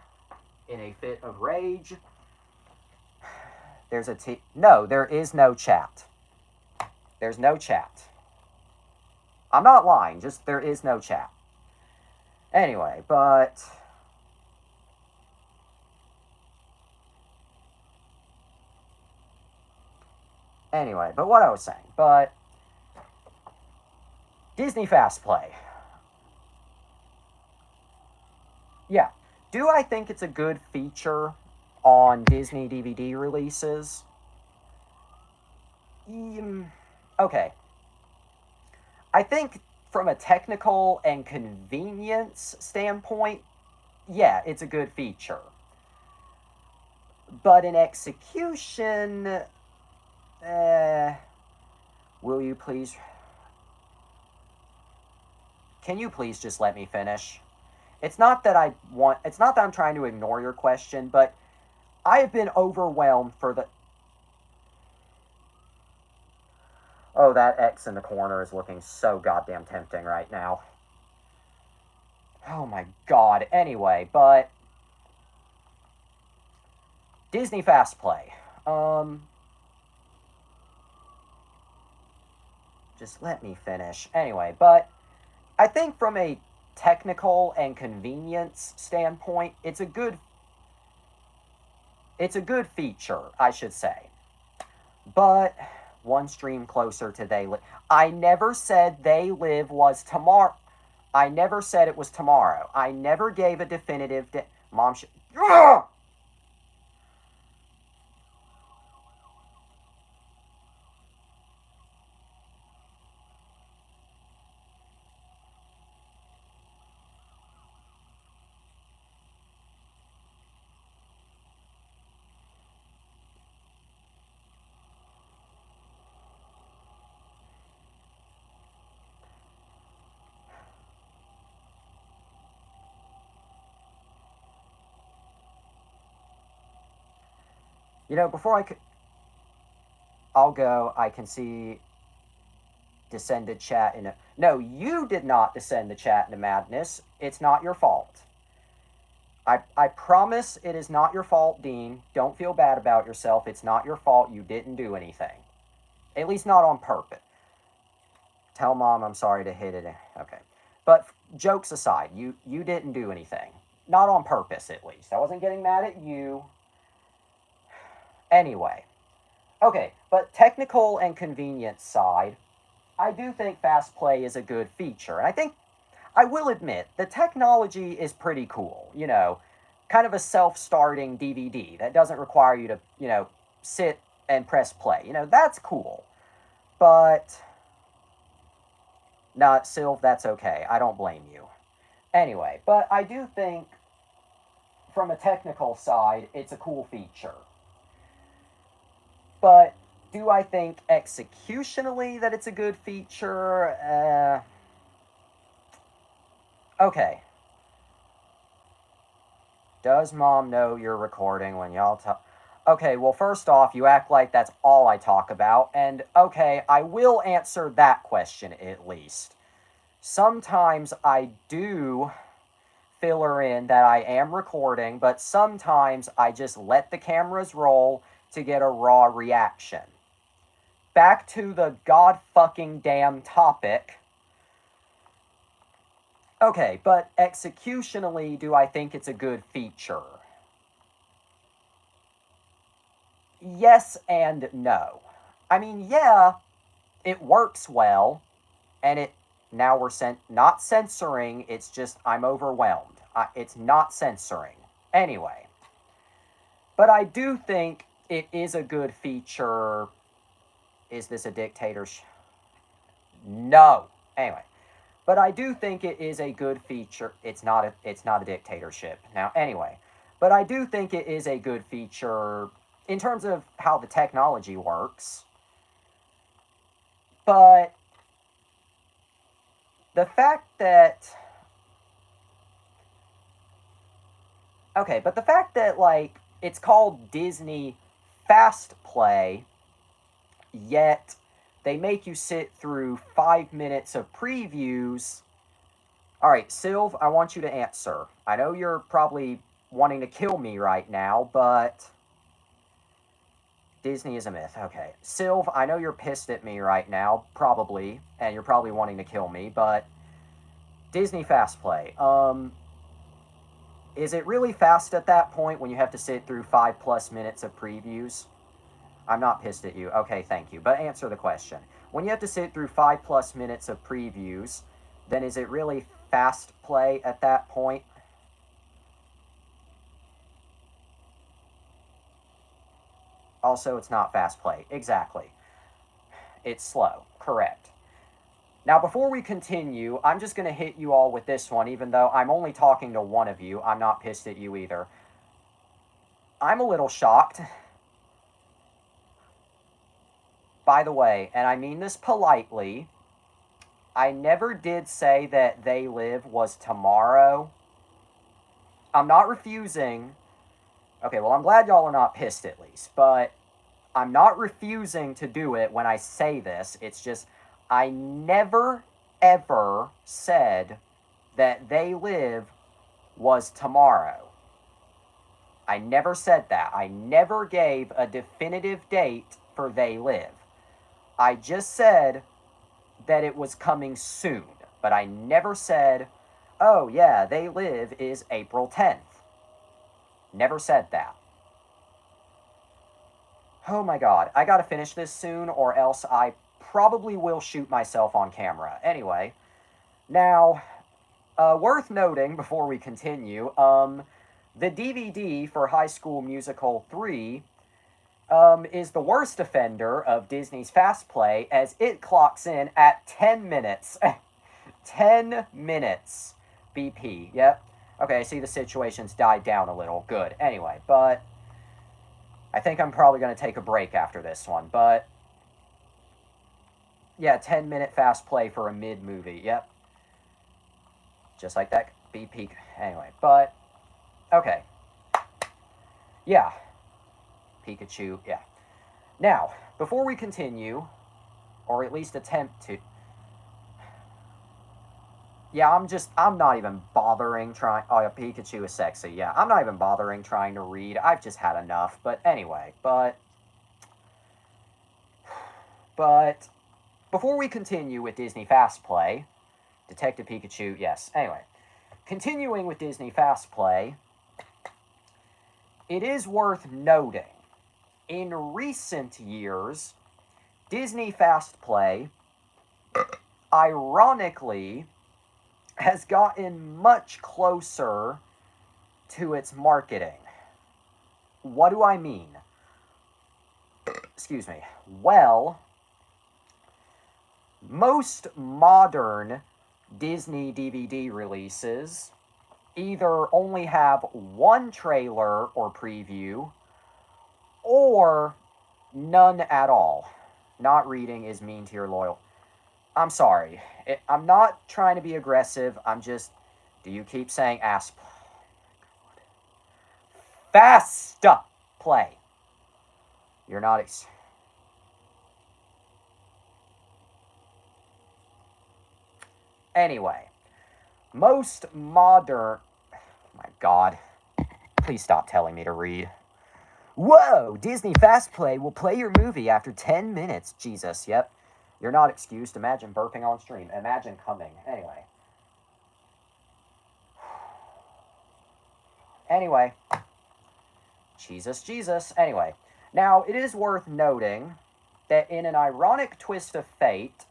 in a fit of rage. No, there is no chat. There's no chat. I'm not lying, just there is no chat. Anyway, but... Anyway, but what I was saying, but... Disney FastPlay. Yeah. Do I think it's a good feature on Disney DVD releases? Okay. I think from a technical and convenience standpoint, yeah, it's a good feature. But in execution, will you please... Can you please just let me finish? It's not that I'm trying to ignore your question, but I have been overwhelmed for the... Oh, that X in the corner is looking so goddamn tempting right now. Oh my god. Anyway, but... Disney FastPlay. Just let me finish. Anyway, but I think from a technical and convenience standpoint, it's a good feature, I should say. But one stream closer to They Live. I never said They Live was tomorrow. I never said it was tomorrow. I never gave a definitive... Mom should... Ugh! Before I could... I'll go. I can see... Descended chat into... No, you did not descend the chat into madness. It's not your fault. I promise it is not your fault, Dean. Don't feel bad about yourself. It's not your fault. You didn't do anything. At least not on purpose. Tell Mom I'm sorry to hit it. Okay. But jokes aside, you didn't do anything. Not on purpose, at least. I wasn't getting mad at you. Anyway. Okay, but technical and convenience side, I do think FastPlay is a good feature. And I will admit, the technology is pretty cool. kind of a self-starting DVD that doesn't require you to, sit and press play. That's cool. But, not Sylv, that's okay. I don't blame you. Anyway, but I do think, from a technical side, it's a cool feature. But do I think executionally that it's a good feature? Okay. Does mom know you're recording when y'all talk? Okay, well, first off, you act like that's all I talk about. And, okay, I will answer that question at least. Sometimes I do fill her in that I am recording, but sometimes I just let the cameras roll to get a raw reaction. Back to the god-fucking-damn topic. Okay, but executionally, do I think it's a good feature? Yes and no. I mean, yeah, it works well, and now we're not censoring, it's just I'm overwhelmed. It's not censoring. Anyway. But I do think it is a good feature. Is this a dictatorship? No. Anyway. But I do think it is a good feature. It's not a dictatorship. Now, anyway. But I do think it is a good feature in terms of how the technology works. But the fact that... Okay, but the fact that, like, it's called Disney FastPlay, yet they make you sit through 5 minutes of previews. Alright, Sylv, I want you to answer. I know you're probably wanting to kill me right now, but... Disney is a myth. Okay. Sylv, I know you're pissed at me right now, probably, and you're probably wanting to kill me, but... Disney FastPlay. Is it really fast at that point when you have to sit through 5+ minutes of previews? I'm not pissed at you. Okay, thank you. But answer the question. When you have to sit through 5+ minutes of previews, then is it really fast play at that point? Also, it's not fast play. Exactly. It's slow. Correct. Now, before we continue, I'm just going to hit you all with this one, even though I'm only talking to one of you. I'm not pissed at you either. I'm a little shocked. By the way, and I mean this politely, I never did say that They Live was tomorrow. I'm not refusing. Okay, well, I'm glad y'all are not pissed at least, but I'm not refusing to do it when I say this. It's just, I never, ever said that They Live was tomorrow. I never said that. I never gave a definitive date for They Live. I just said that it was coming soon, but I never said, oh yeah, They Live is April 10th. Never said that. Oh my god, I gotta finish this soon, or else I probably will shoot myself on camera. Anyway, now, worth noting before we continue, the DVD for High School Musical 3 is the worst offender of Disney's FastPlay, as it clocks in at 10 minutes. 10 minutes. BP, yep. Okay, I see the situation's died down a little. Good. Anyway, but I think I'm probably going to take a break after this one, but yeah, 10-minute FastPlay for a mid-movie, yep. Just like that, BP. Anyway, but, okay. Yeah. Pikachu, yeah. Now, before we continue, or at least attempt to... Yeah, I'm not even bothering trying... Oh, yeah, Pikachu is sexy, yeah. I'm not even bothering trying to read. I've just had enough. But anyway, But, before we continue with Disney FastPlay, Detective Pikachu, yes. Anyway, continuing with Disney FastPlay, it is worth noting, in recent years, Disney FastPlay, ironically, has gotten much closer to its marketing. What do I mean? Excuse me. Well, most modern Disney DVD releases either only have one trailer or preview or none at all. Not reading is mean to your loyal. I'm sorry. I'm not trying to be aggressive. I'm just... Do you keep saying ass? Fast play. You're not... Anyway. Most modern... My God. Please stop telling me to read. Whoa! Disney FastPlay will play your movie after 10 minutes. Jesus, yep. You're not excused. Imagine burping on stream. Imagine coming. Anyway. Anyway. Jesus. Anyway. Now, it is worth noting that in an ironic twist of fate,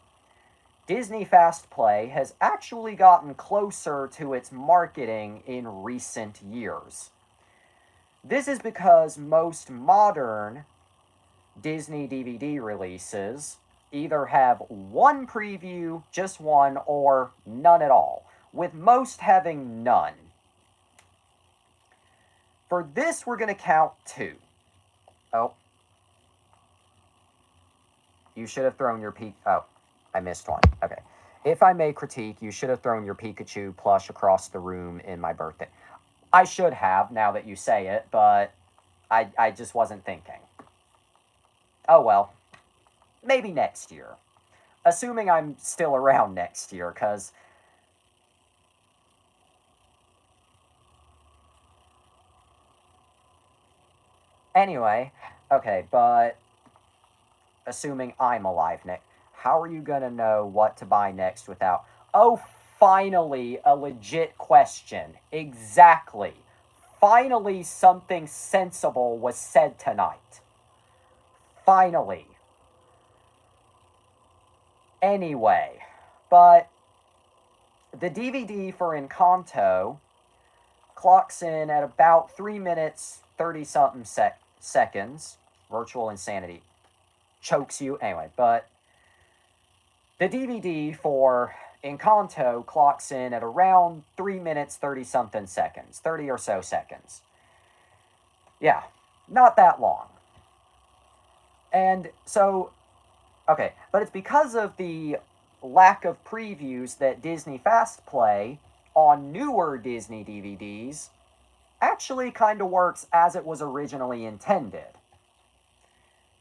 Disney FastPlay has actually gotten closer to its marketing in recent years. This is because most modern Disney DVD releases either have one preview, just one, or none at all, with most having none. For this, we're going to count 2. Oh. You should have thrown your Oh, I missed one. Okay. If I may critique, you should have thrown your Pikachu plush across the room in my birthday. I should have, now that you say it, but I just wasn't thinking. Oh well. Maybe next year. Assuming I'm still around next year, because... Anyway, okay, but... Assuming I'm alive next... How are you going to know what to buy next without... Oh, finally, a legit question. Exactly. Finally, something sensible was said tonight. Finally. Anyway, but the DVD for Encanto clocks in at about 3 minutes, 30-something seconds. Virtual insanity chokes you. Anyway, but the DVD for Encanto clocks in at around 3 minutes, 30-something seconds. 30 or so seconds. Yeah, not that long. And so... Okay, but it's because of the lack of previews that Disney FastPlay on newer Disney DVDs actually kind of works as it was originally intended.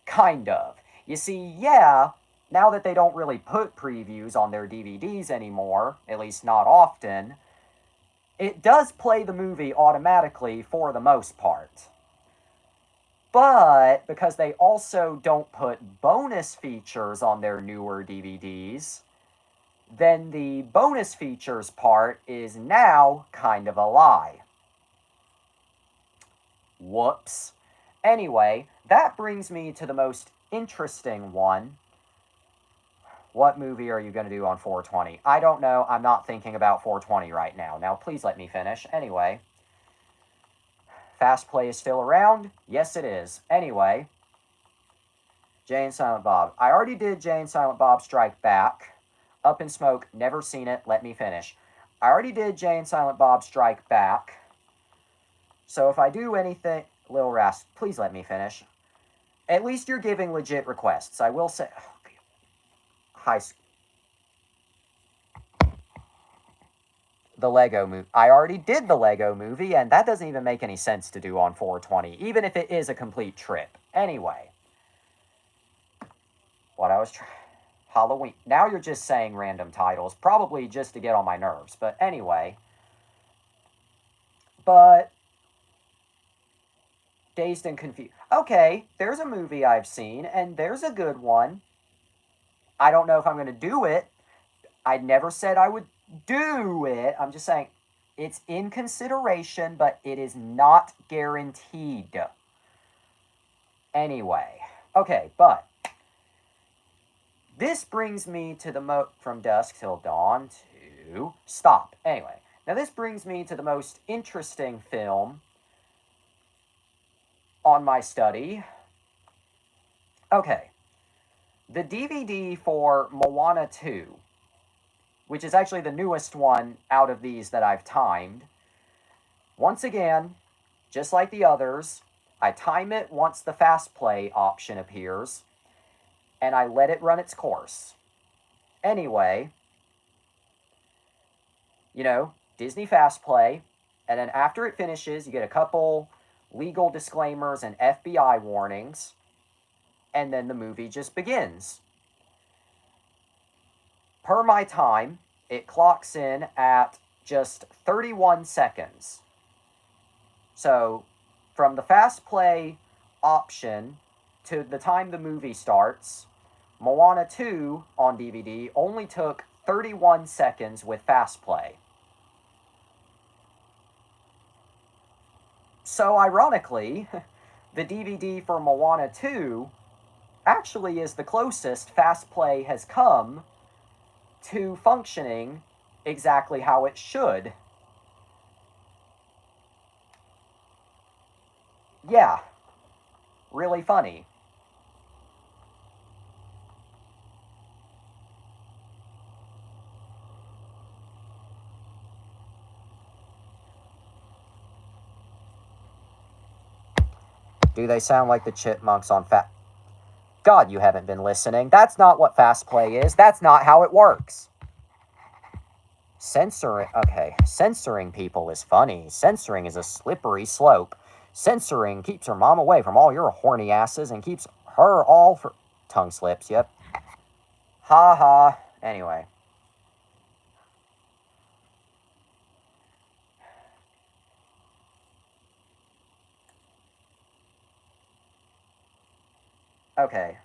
Kind of. You see, yeah, now that they don't really put previews on their DVDs anymore, at least not often, it does play the movie automatically for the most part. But because they also don't put bonus features on their newer DVDs, then the bonus features part is now kind of a lie. Whoops. Anyway, that brings me to the most interesting one. What movie are you going to do on 420? I don't know. I'm not thinking about 420 right now. Now, please let me finish. Anyway... FastPlay is still around? Yes, it is. Anyway, Jay and Silent Bob. I already did Jay and Silent Bob Strike Back. Up in Smoke, never seen it. Let me finish. I already did Jay and Silent Bob Strike Back. So if I do anything... Lil Rasp, please let me finish. At least you're giving legit requests. I will say... Oh, high school. The Lego movie. I already did the Lego movie, and that doesn't even make any sense to do on 420, even if it is a complete trip. Anyway. What I was trying... Halloween. Now you're just saying random titles, probably just to get on my nerves. But anyway. But... Dazed and Confused. Okay, there's a movie I've seen, and there's a good one. I don't know if I'm going to do it. I never said I would do it. I'm just saying it's in consideration, but it is not guaranteed. Anyway. Okay, but this brings me to the from dusk till dawn to... Stop. Anyway, Now this brings me to the most interesting film on my study. Okay, the DVD for Moana 2, which is actually the newest one out of these that I've timed. Once again, just like the others, I time it once the FastPlay option appears, and I let it run its course. Anyway, you know, Disney FastPlay, and then after it finishes, you get a couple legal disclaimers and FBI warnings, and then the movie just begins. Per my time, it clocks in at just 31 seconds. So, from the FastPlay option to the time the movie starts, Moana 2 on DVD only took 31 seconds with FastPlay. So, ironically, the DVD for Moana 2 actually is the closest FastPlay has come to functioning exactly how it should. Yeah, really funny. Do they sound like the chipmunks on Fat? God, you haven't been listening. That's not what FastPlay is. That's not how it works. Censoring people is funny. Censoring is a slippery slope. Censoring keeps her mom away from all your horny asses and keeps her all for... Tongue slips, yep. Ha ha. Anyway. Okay.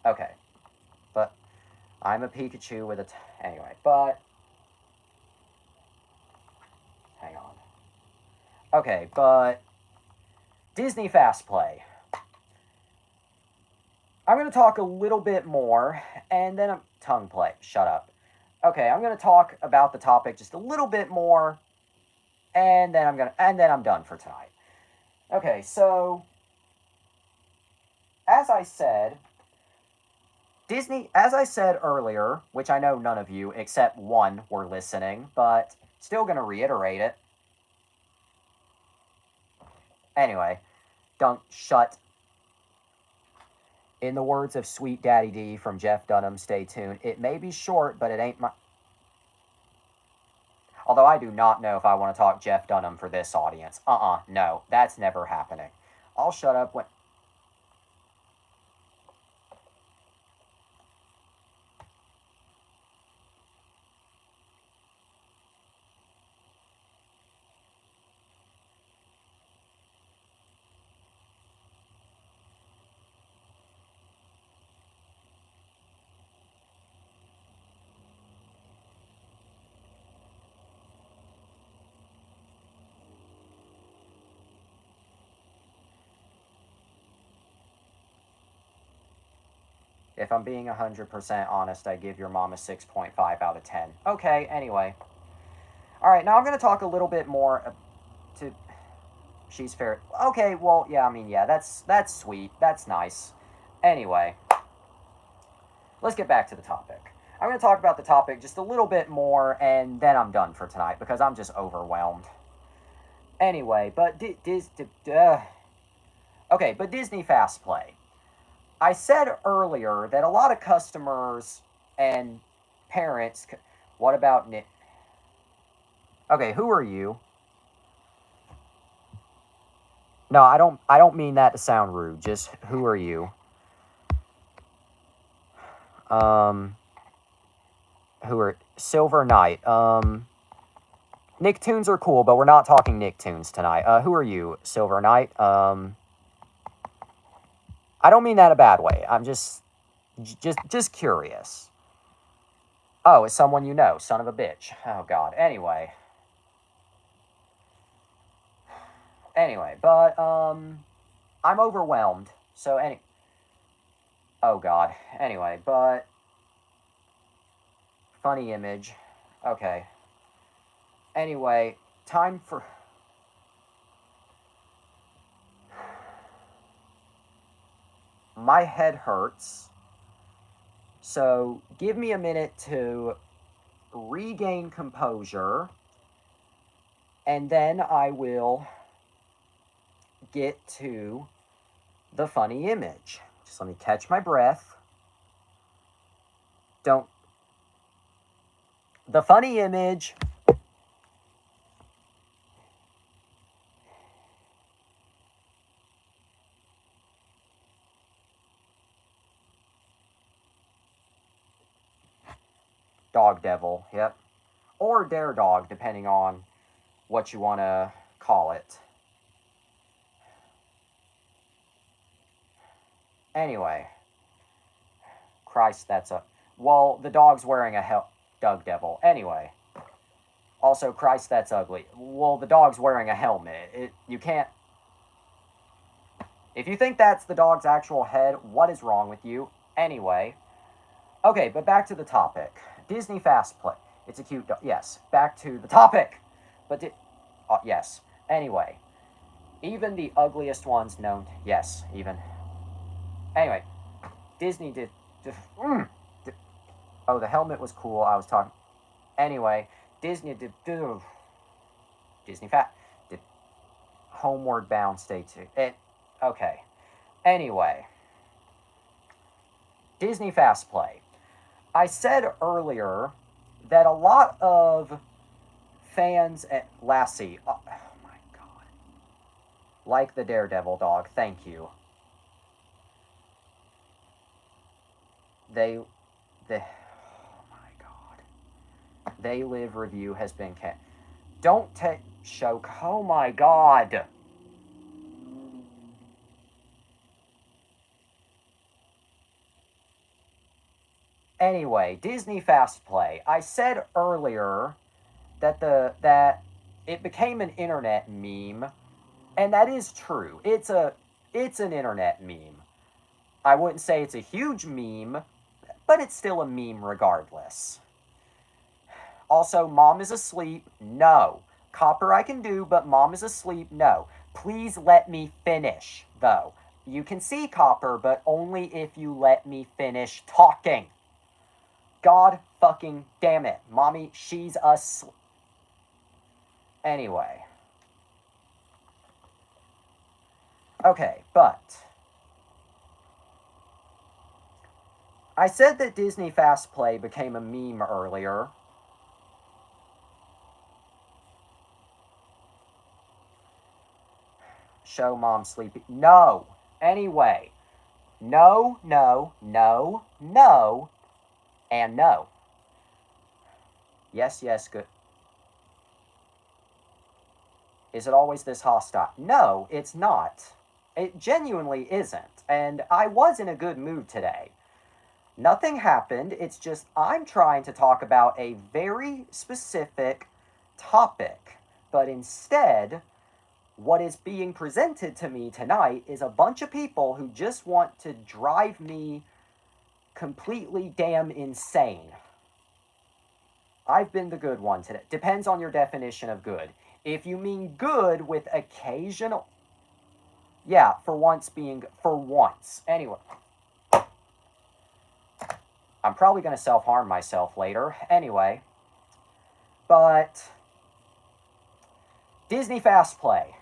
Okay. But I'm a Pikachu with a... Anyway, but... Hang on. Okay, but... Disney FastPlay. I'm going to talk a little bit more, and then tongue play. Shut up. Okay, I'm going to talk about the topic just a little bit more, and then I'm done for tonight. Okay, so as I said earlier, which I know none of you except one were listening, but still going to reiterate it. Anyway, don't shut. In the words of Sweet Daddy D from Jeff Dunham, stay tuned. It may be short, but it ain't my... Although I do not know if I want to talk Jeff Dunham for this audience. No, that's never happening. I'll shut up when... If I'm being 100% honest, I give your mom a 6.5 out of 10. Okay, anyway. Alright, now I'm going to talk a little bit more to... She's fair. Okay, well, yeah, I mean, yeah, that's sweet. That's nice. Anyway. Let's get back to the topic. I'm going to talk about the topic just a little bit more, and then I'm done for tonight, because I'm just overwhelmed. Anyway, but... Okay, but Disney FastPlay. I said earlier that a lot of customers and parents... What about Nick? Okay, who are you? No, I don't mean that to sound rude. Just who are you? Who are Silver Knight? Nicktoons are cool, but we're not talking Nicktoons tonight. Who are you, Silver Knight? I don't mean that a bad way. I'm just curious. Oh, it's someone you know, son of a bitch. Oh, God. Anyway, but, I'm overwhelmed. So, oh, God. Anyway, but, Funny image. Okay. Anyway, time for... My head hurts. So give me a minute to regain composure. And then I will get to the funny image. Just let me catch my breath. Don't... The funny image... Dog Devil, yep. Or Dare Dog, depending on what you want to call it. Anyway. Christ, that's a... Well, the dog's wearing a Doug Devil. Anyway. Also, Christ, that's ugly. Well, the dog's wearing a helmet. You can't... If you think that's the dog's actual head, what is wrong with you? Anyway. Okay, but back to the topic. Disney FastPlay. It's a cute dog. Yes, back to the topic. But, yes. Anyway. Even the ugliest ones known... Yes, even... Anyway. Disney did... Oh, the helmet was cool. I was talking... Anyway. Disney did... Disney did... Homeward Bound Stay Tuned. Okay. Anyway. Disney FastPlay. I said earlier that a lot of fans at Lassie... Oh my god. Like the Daredevil dog. Thank you. Oh my god. They Live review has been Don't show... Oh my god. Anyway, Disney FastPlay. I said earlier that it became an internet meme, and that is true. It's an internet meme. I wouldn't say it's a huge meme, but it's still a meme regardless. Also, Mom is asleep. No. Copper I can do, but Mom is asleep. No. Please let me finish, though. You can see Copper, but only if you let me finish talking. God fucking damn it. Mommy, she's asleep. Anyway. Okay, but... I said that Disney FastPlay became a meme earlier. Show Mom sleepy. No. Anyway. No, no, no, no, and no. Yes, yes, good. Is it always this hostile? No, it's not. It genuinely isn't. And I was in a good mood today. Nothing happened. It's just I'm trying to talk about a very specific topic. But instead, what is being presented to me tonight is a bunch of people who just want to drive me completely damn insane. I've been the good one today. Depends on your definition of good. If you mean good with occasional... Yeah, for once being... For once. Anyway. I'm probably going to self-harm myself later. Anyway. But... Disney FastPlay.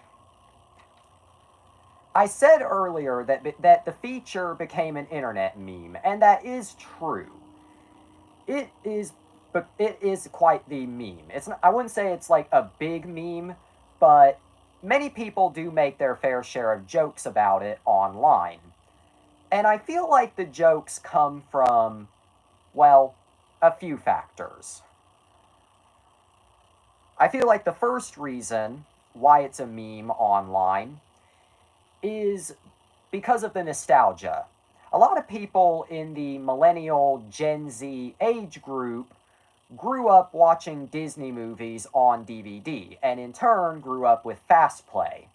I said earlier that the feature became an internet meme, and that is true. It is quite the meme. I wouldn't say it's like a big meme, but many people do make their fair share of jokes about it online. And I feel like the jokes come from, well, a few factors. I feel like the first reason why it's a meme online is because of the nostalgia. A lot of people in the millennial Gen Z age group grew up watching Disney movies on DVD, and in turn grew up with FastPlay.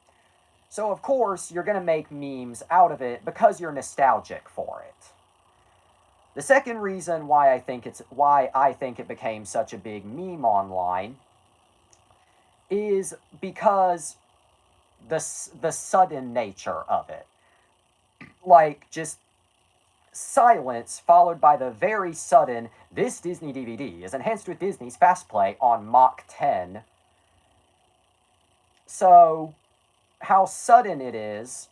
So of course, you're going to make memes out of it because you're nostalgic for it. The second reason why I think it became such a big meme online is because the sudden nature of it. Like, just silence followed by the very sudden, "This Disney DVD is enhanced with Disney's FastPlay" on Mach 10. So, how sudden it is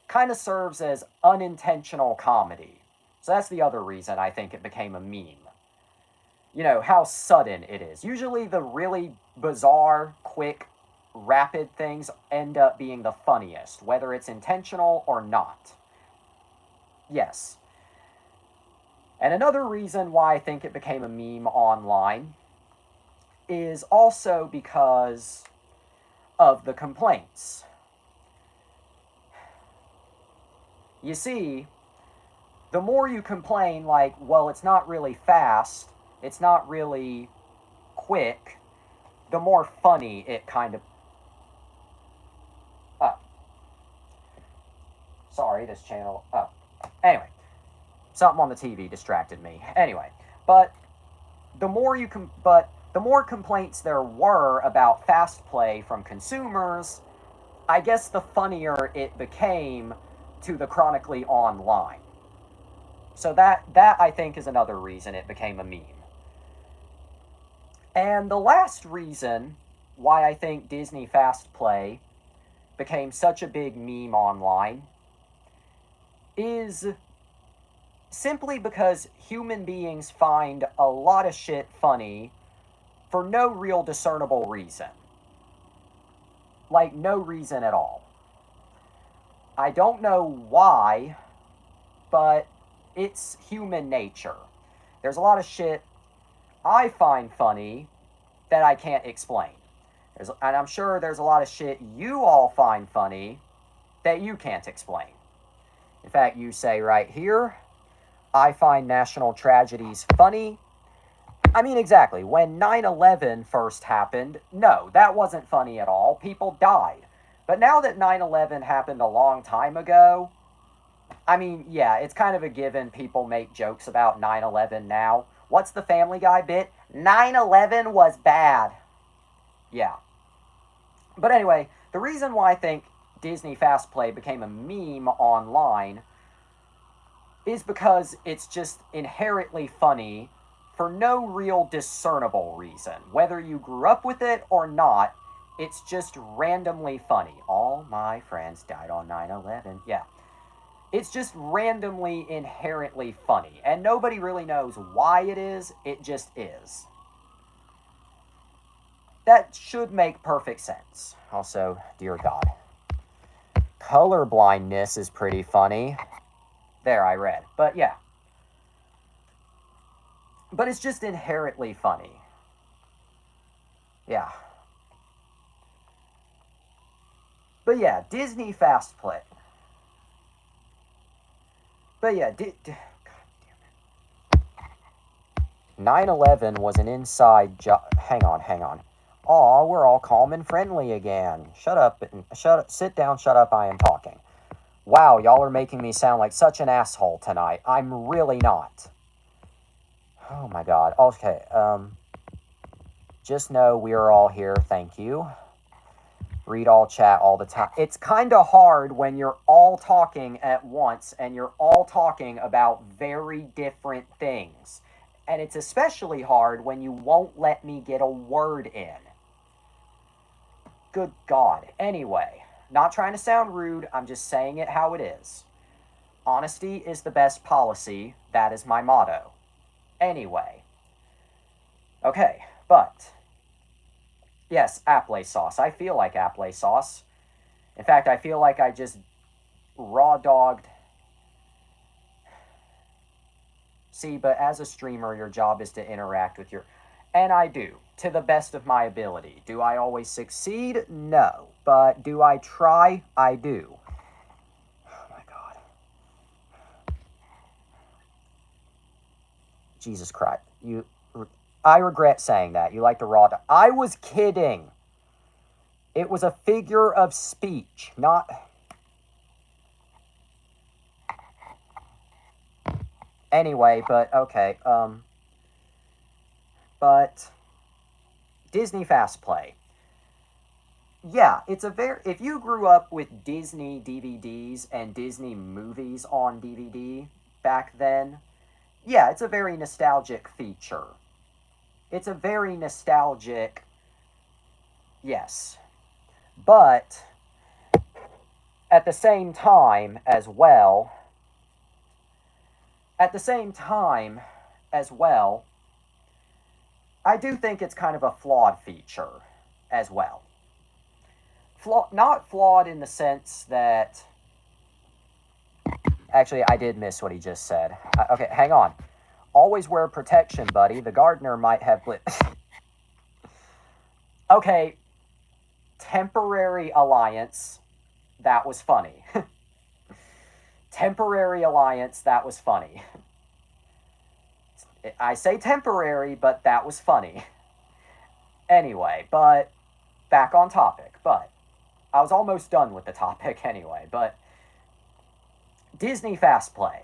kind of serves as unintentional comedy. So that's the other reason I think it became a meme. You know, how sudden it is. Usually the really bizarre, quick, rapid things end up being the funniest, whether it's intentional or not. Yes. And another reason why I think it became a meme online is also because of the complaints. You see, the more you complain, like, well, it's not really fast, it's not really quick, the more funny it kind of... Oh. Sorry, this channel... Oh. Anyway. Something on the TV distracted me. Anyway. But the more the more complaints there were about FastPlay from consumers, I guess the funnier it became to the chronically online. So that I think is another reason it became a meme. And the last reason why I think Disney FastPlay became such a big meme online is simply because human beings find a lot of shit funny for no real discernible reason. Like, no reason at all. I don't know why, but it's human nature. There's a lot of shit I find funny that I can't explain. And I'm sure there's a lot of shit you all find funny that you can't explain. In fact, you say right here, I find national tragedies funny. I mean, exactly. When 9/11 first happened, no, that wasn't funny at all. People died. But now that 9/11 happened a long time ago, I mean, yeah, it's kind of a given people make jokes about 9/11 now. What's the Family Guy bit? 9/11 was bad. Yeah. But anyway, the reason why I think Disney FastPlay became a meme online is because it's just inherently funny for no real discernible reason. Whether you grew up with it or not, it's just randomly funny. All my friends died on 9/11. Yeah. It's just randomly inherently funny. And nobody really knows why it is. It just is. That should make perfect sense. Also, dear God. Color blindness is pretty funny. There, I read. But yeah. But it's just inherently funny. Yeah. But yeah, Disney FastPlay. But yeah, God damn it. 9/11 was an inside job. Hang on. Aw, we're all calm and friendly again. Shut up, sit down, shut up, I am talking. Wow, y'all are making me sound like such an asshole tonight. I'm really not. Oh my God. Okay, just know we are all here, thank you. Read all chat all the time. It's kind of hard when you're all talking at once and you're all talking about very different things. And it's especially hard when you won't let me get a word in. Good God. Anyway, not trying to sound rude, I'm just saying it how it is. Honesty is the best policy. That is my motto. Anyway. Okay, but... yes, applesauce. I feel like applesauce. In fact, I feel like I just raw-dogged... See, but as a streamer, your job is to interact with your... and I do, to the best of my ability. Do I always succeed? No. But do I try? I do. Oh my God. Jesus Christ. I regret saying that. You like the raw... I was kidding. It was a figure of speech, not... Anyway, but okay. But Disney FastPlay. Yeah, it's a very. If you grew up with Disney DVDs and Disney movies on DVD back then, yeah, it's a very nostalgic feature. It's a very nostalgic. Yes. But at the same time as well, at the same time as well, I do think it's kind of a flawed feature as well. Not flawed in the sense that. Actually, I did miss what he just said. Okay, hang on. Always wear protection, buddy. The gardener might have. Okay, temporary alliance. That was funny. Temporary alliance. That was funny. I say temporary, but that was funny. Anyway, but back on topic. But I was almost done with the topic anyway. But Disney FastPlay.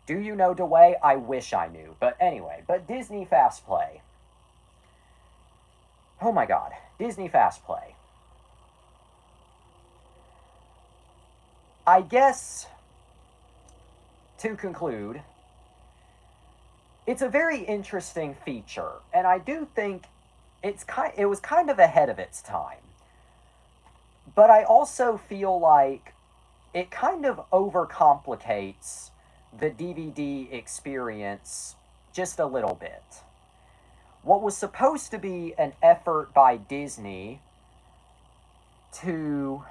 Do you know DeWay? I wish I knew. But anyway, but Disney FastPlay. Oh my god. Disney FastPlay. I guess, to conclude, it's a very interesting feature, and I do think it was kind of ahead of its time. But I also feel like it kind of overcomplicates the DVD experience just a little bit. What was supposed to be an effort by Disney to...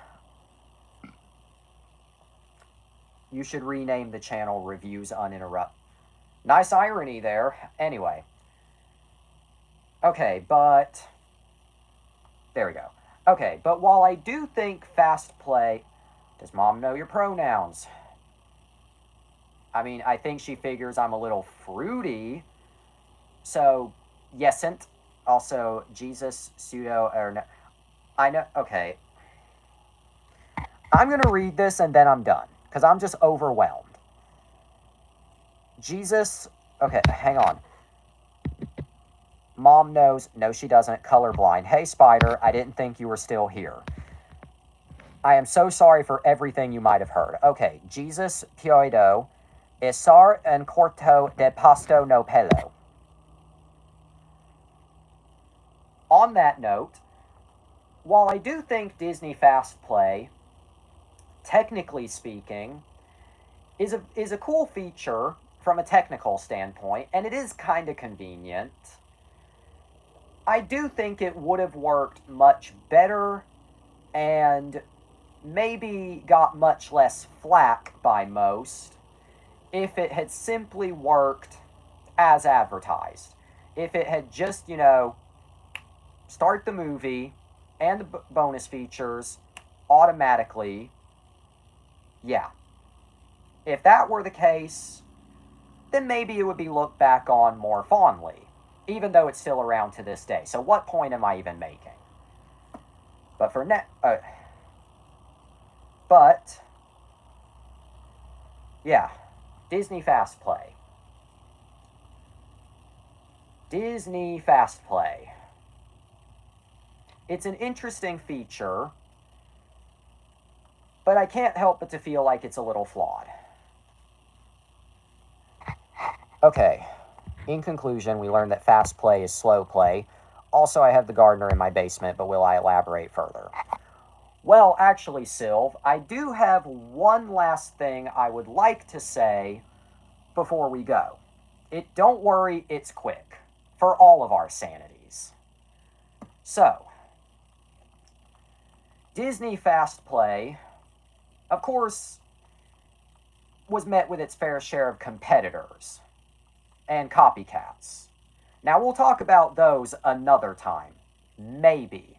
You should rename the channel Reviews Uninterrupted. Nice irony there. Anyway. Okay, but... There we go. Okay, but while I do think FastPlay... Does Mom know your pronouns? I mean, I think she figures I'm a little fruity. So, yesn't. Also, Jesus, pseudo, or no. I know, okay. I'm going to read this and then I'm done. Because I'm just overwhelmed. Jesus, okay, hang on. Mom knows, no she doesn't, colorblind. Hey Spider, I didn't think you were still here. I am so sorry for everything you might have heard. Okay, Jesus Pioido, Isar en corto de pasto no pelo. On that note, while I do think Disney FastPlay, technically speaking, is a cool feature from a technical standpoint, and it is kind of convenient, I do think it would have worked much better and maybe got much less flack by most if it had simply worked as advertised. If it had just, start the movie and the bonus features automatically. Yeah. If that were the case, then maybe it would be looked back on more fondly, even though it's still around to this day. So what point am I even making? But for yeah, Disney FastPlay. Disney FastPlay. It's an interesting feature, but I can't help but to feel like it's a little flawed. Okay, in conclusion, we learned that fast play is slow play. Also, I have the gardener in my basement, but will I elaborate further? Well, actually, Sylv, I do have one last thing I would like to say before we go. Don't worry, it's quick, for all of our sanities. So, Disney FastPlay, of course, was met with its fair share of competitors and copycats. Now, we'll talk about those another time. Maybe.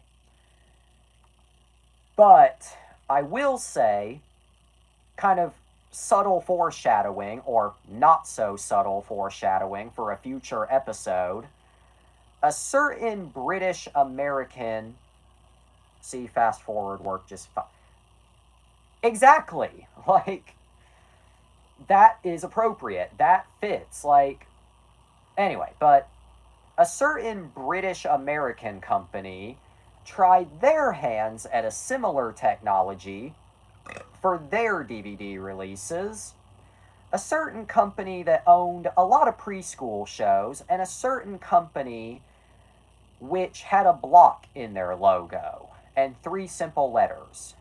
But I will say, kind of subtle foreshadowing, or not so subtle foreshadowing for a future episode, a certain British American... See, fast forward work just fine. Exactly. Like, that is appropriate. That fits. Like, anyway, but a certain British American company tried their hands at a similar technology for their DVD releases. A certain company that owned a lot of preschool shows, and a certain company which had a block in their logo and 3 simple letters.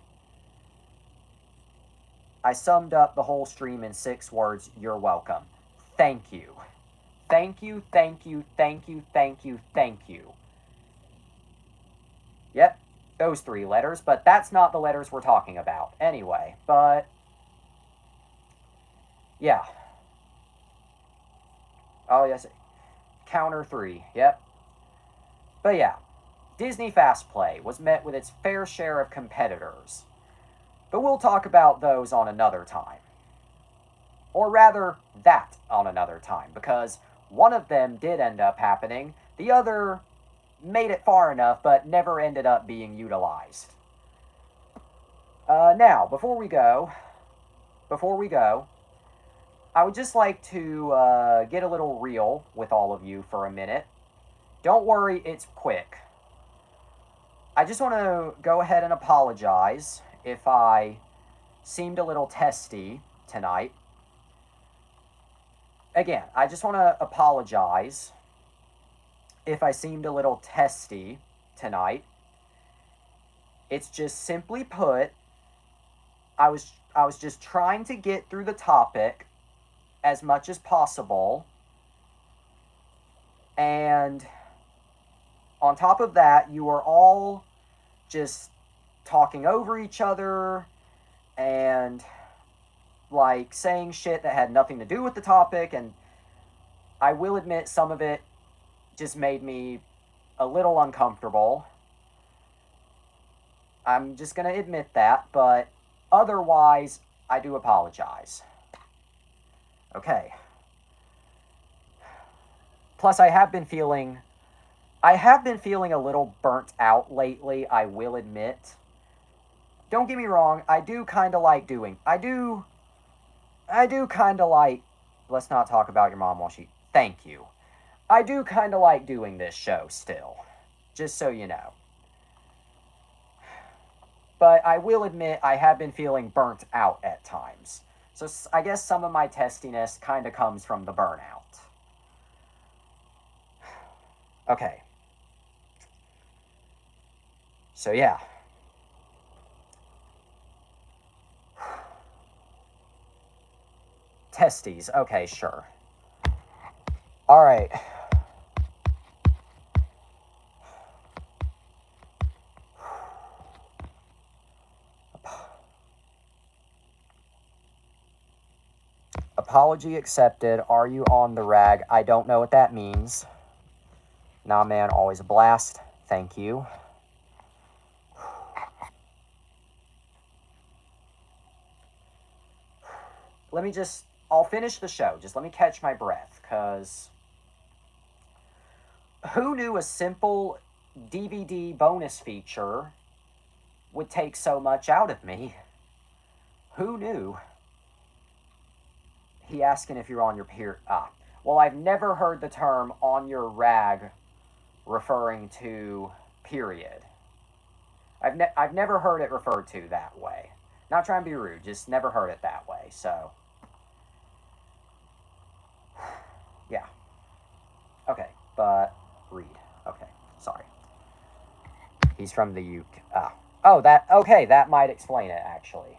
I summed up the whole stream in 6 words. You're welcome. Thank you. Thank you, thank you, thank you, thank you, thank you. Yep, those 3 letters, but that's not the letters we're talking about. Anyway, but yeah. Oh, yes. Counter 3. Yep. But yeah, Disney FastPlay was met with its fair share of competitors. But we'll talk about those on another time. Or rather, that on another time, because one of them did end up happening. The other made it far enough, but never ended up being utilized. Now, before we go, I would just like to get a little real with all of you for a minute. Don't worry, it's quick. I just want to go ahead and apologize if I seemed a little testy tonight. Again, I just want to apologize if I seemed a little testy tonight. It's just simply put, I was just trying to get through the topic as much as possible. And on top of that, you are all just talking over each other and like saying shit that had nothing to do with the topic, and I will admit some of it just made me a little uncomfortable. I'm just going to admit that, but otherwise, I do apologize. Okay. Plus, I have been feeling a little burnt out lately, I will admit. Don't get me wrong, I do kind of like doing... I do kind of like... Let's not talk about your mom while she... Thank you. I do kind of like doing this show still. Just so you know. But I will admit I have been feeling burnt out at times. So I guess some of my testiness kind of comes from the burnout. Okay. So yeah. Testes. Okay, sure. All right. Apology accepted. Are you on the rag? I don't know what that means. Nah, man, always a blast. Thank you. I'll finish the show. Just let me catch my breath, because who knew a simple DVD bonus feature would take so much out of me? Who knew? He asking if you're on your period. Well, I've never heard the term on your rag referring to period. I've never heard it referred to that way. Not trying to be rude, just never heard it that way, so. Yeah. Okay, but read. Okay, sorry. He's from the UK. Oh, that might explain it, actually.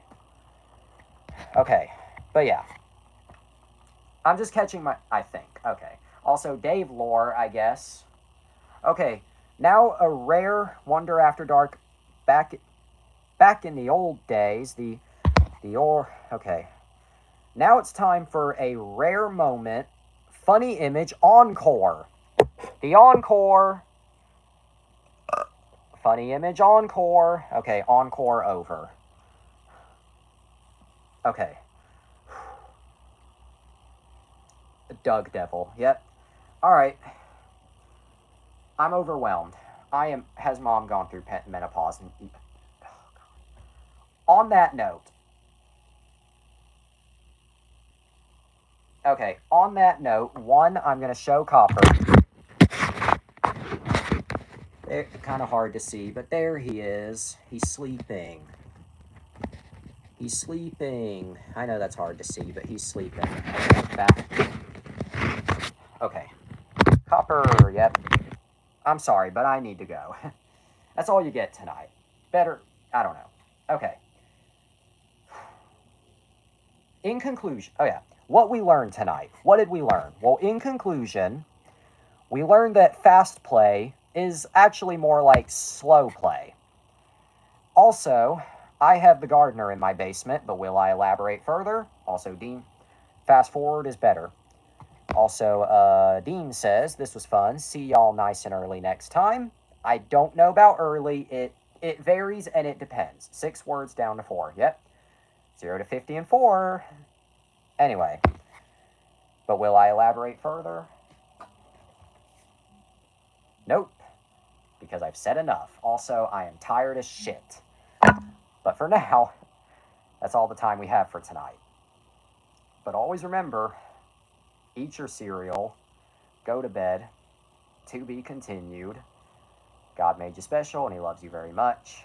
Okay, but yeah. I'm just catching I think. Okay. Also, Dave lore, I guess. Okay, now a rare Wonder After Dark back in the old days, okay. Now it's time for a rare moment, funny image encore. The encore. Funny image encore. Okay, encore over. Okay. Doug Devil. Yep. Alright. I'm overwhelmed. Has mom gone through menopause? On that note, Okay, on that note, one, I'm going to show Copper. They're kind of hard to see, but there he is. He's sleeping. He's sleeping. I know that's hard to see, but he's sleeping. Okay, back. Okay. Copper, yep. I'm sorry, but I need to go. That's all you get tonight. Better, I don't know. Okay. In conclusion, oh yeah, what we learned tonight. What did we learn? Well, in conclusion, we learned that fast play is actually more like slow play. Also, I have the gardener in my basement, but will I elaborate further? Also, Dean, fast forward is better. Also, Dean says, this was fun. See y'all nice and early next time. I don't know about early. It varies and it depends. 6 words down to 4. Yep. 0 to 50 and 4. Anyway. But will I elaborate further? Nope. Because I've said enough. Also, I am tired as shit. But for now, that's all the time we have for tonight. But always remember, eat your cereal, go to bed, to be continued. God made you special and he loves you very much.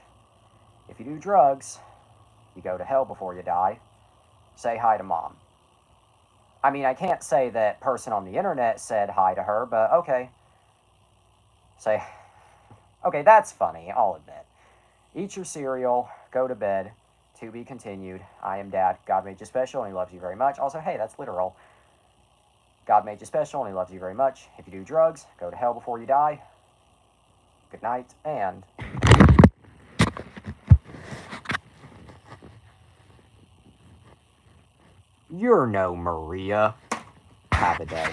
If you do drugs, you go to hell before you die. Say hi to mom. I mean, I can't say that person on the internet said hi to her, but okay. Say, okay, that's funny, I'll admit. Eat your cereal, go to bed, to be continued. I am Dad. God made you special and he loves you very much. Also, hey, that's literal. God made you special and he loves you very much. If you do drugs, go to hell before you die. Good night, and... You're no Maria. Have a day.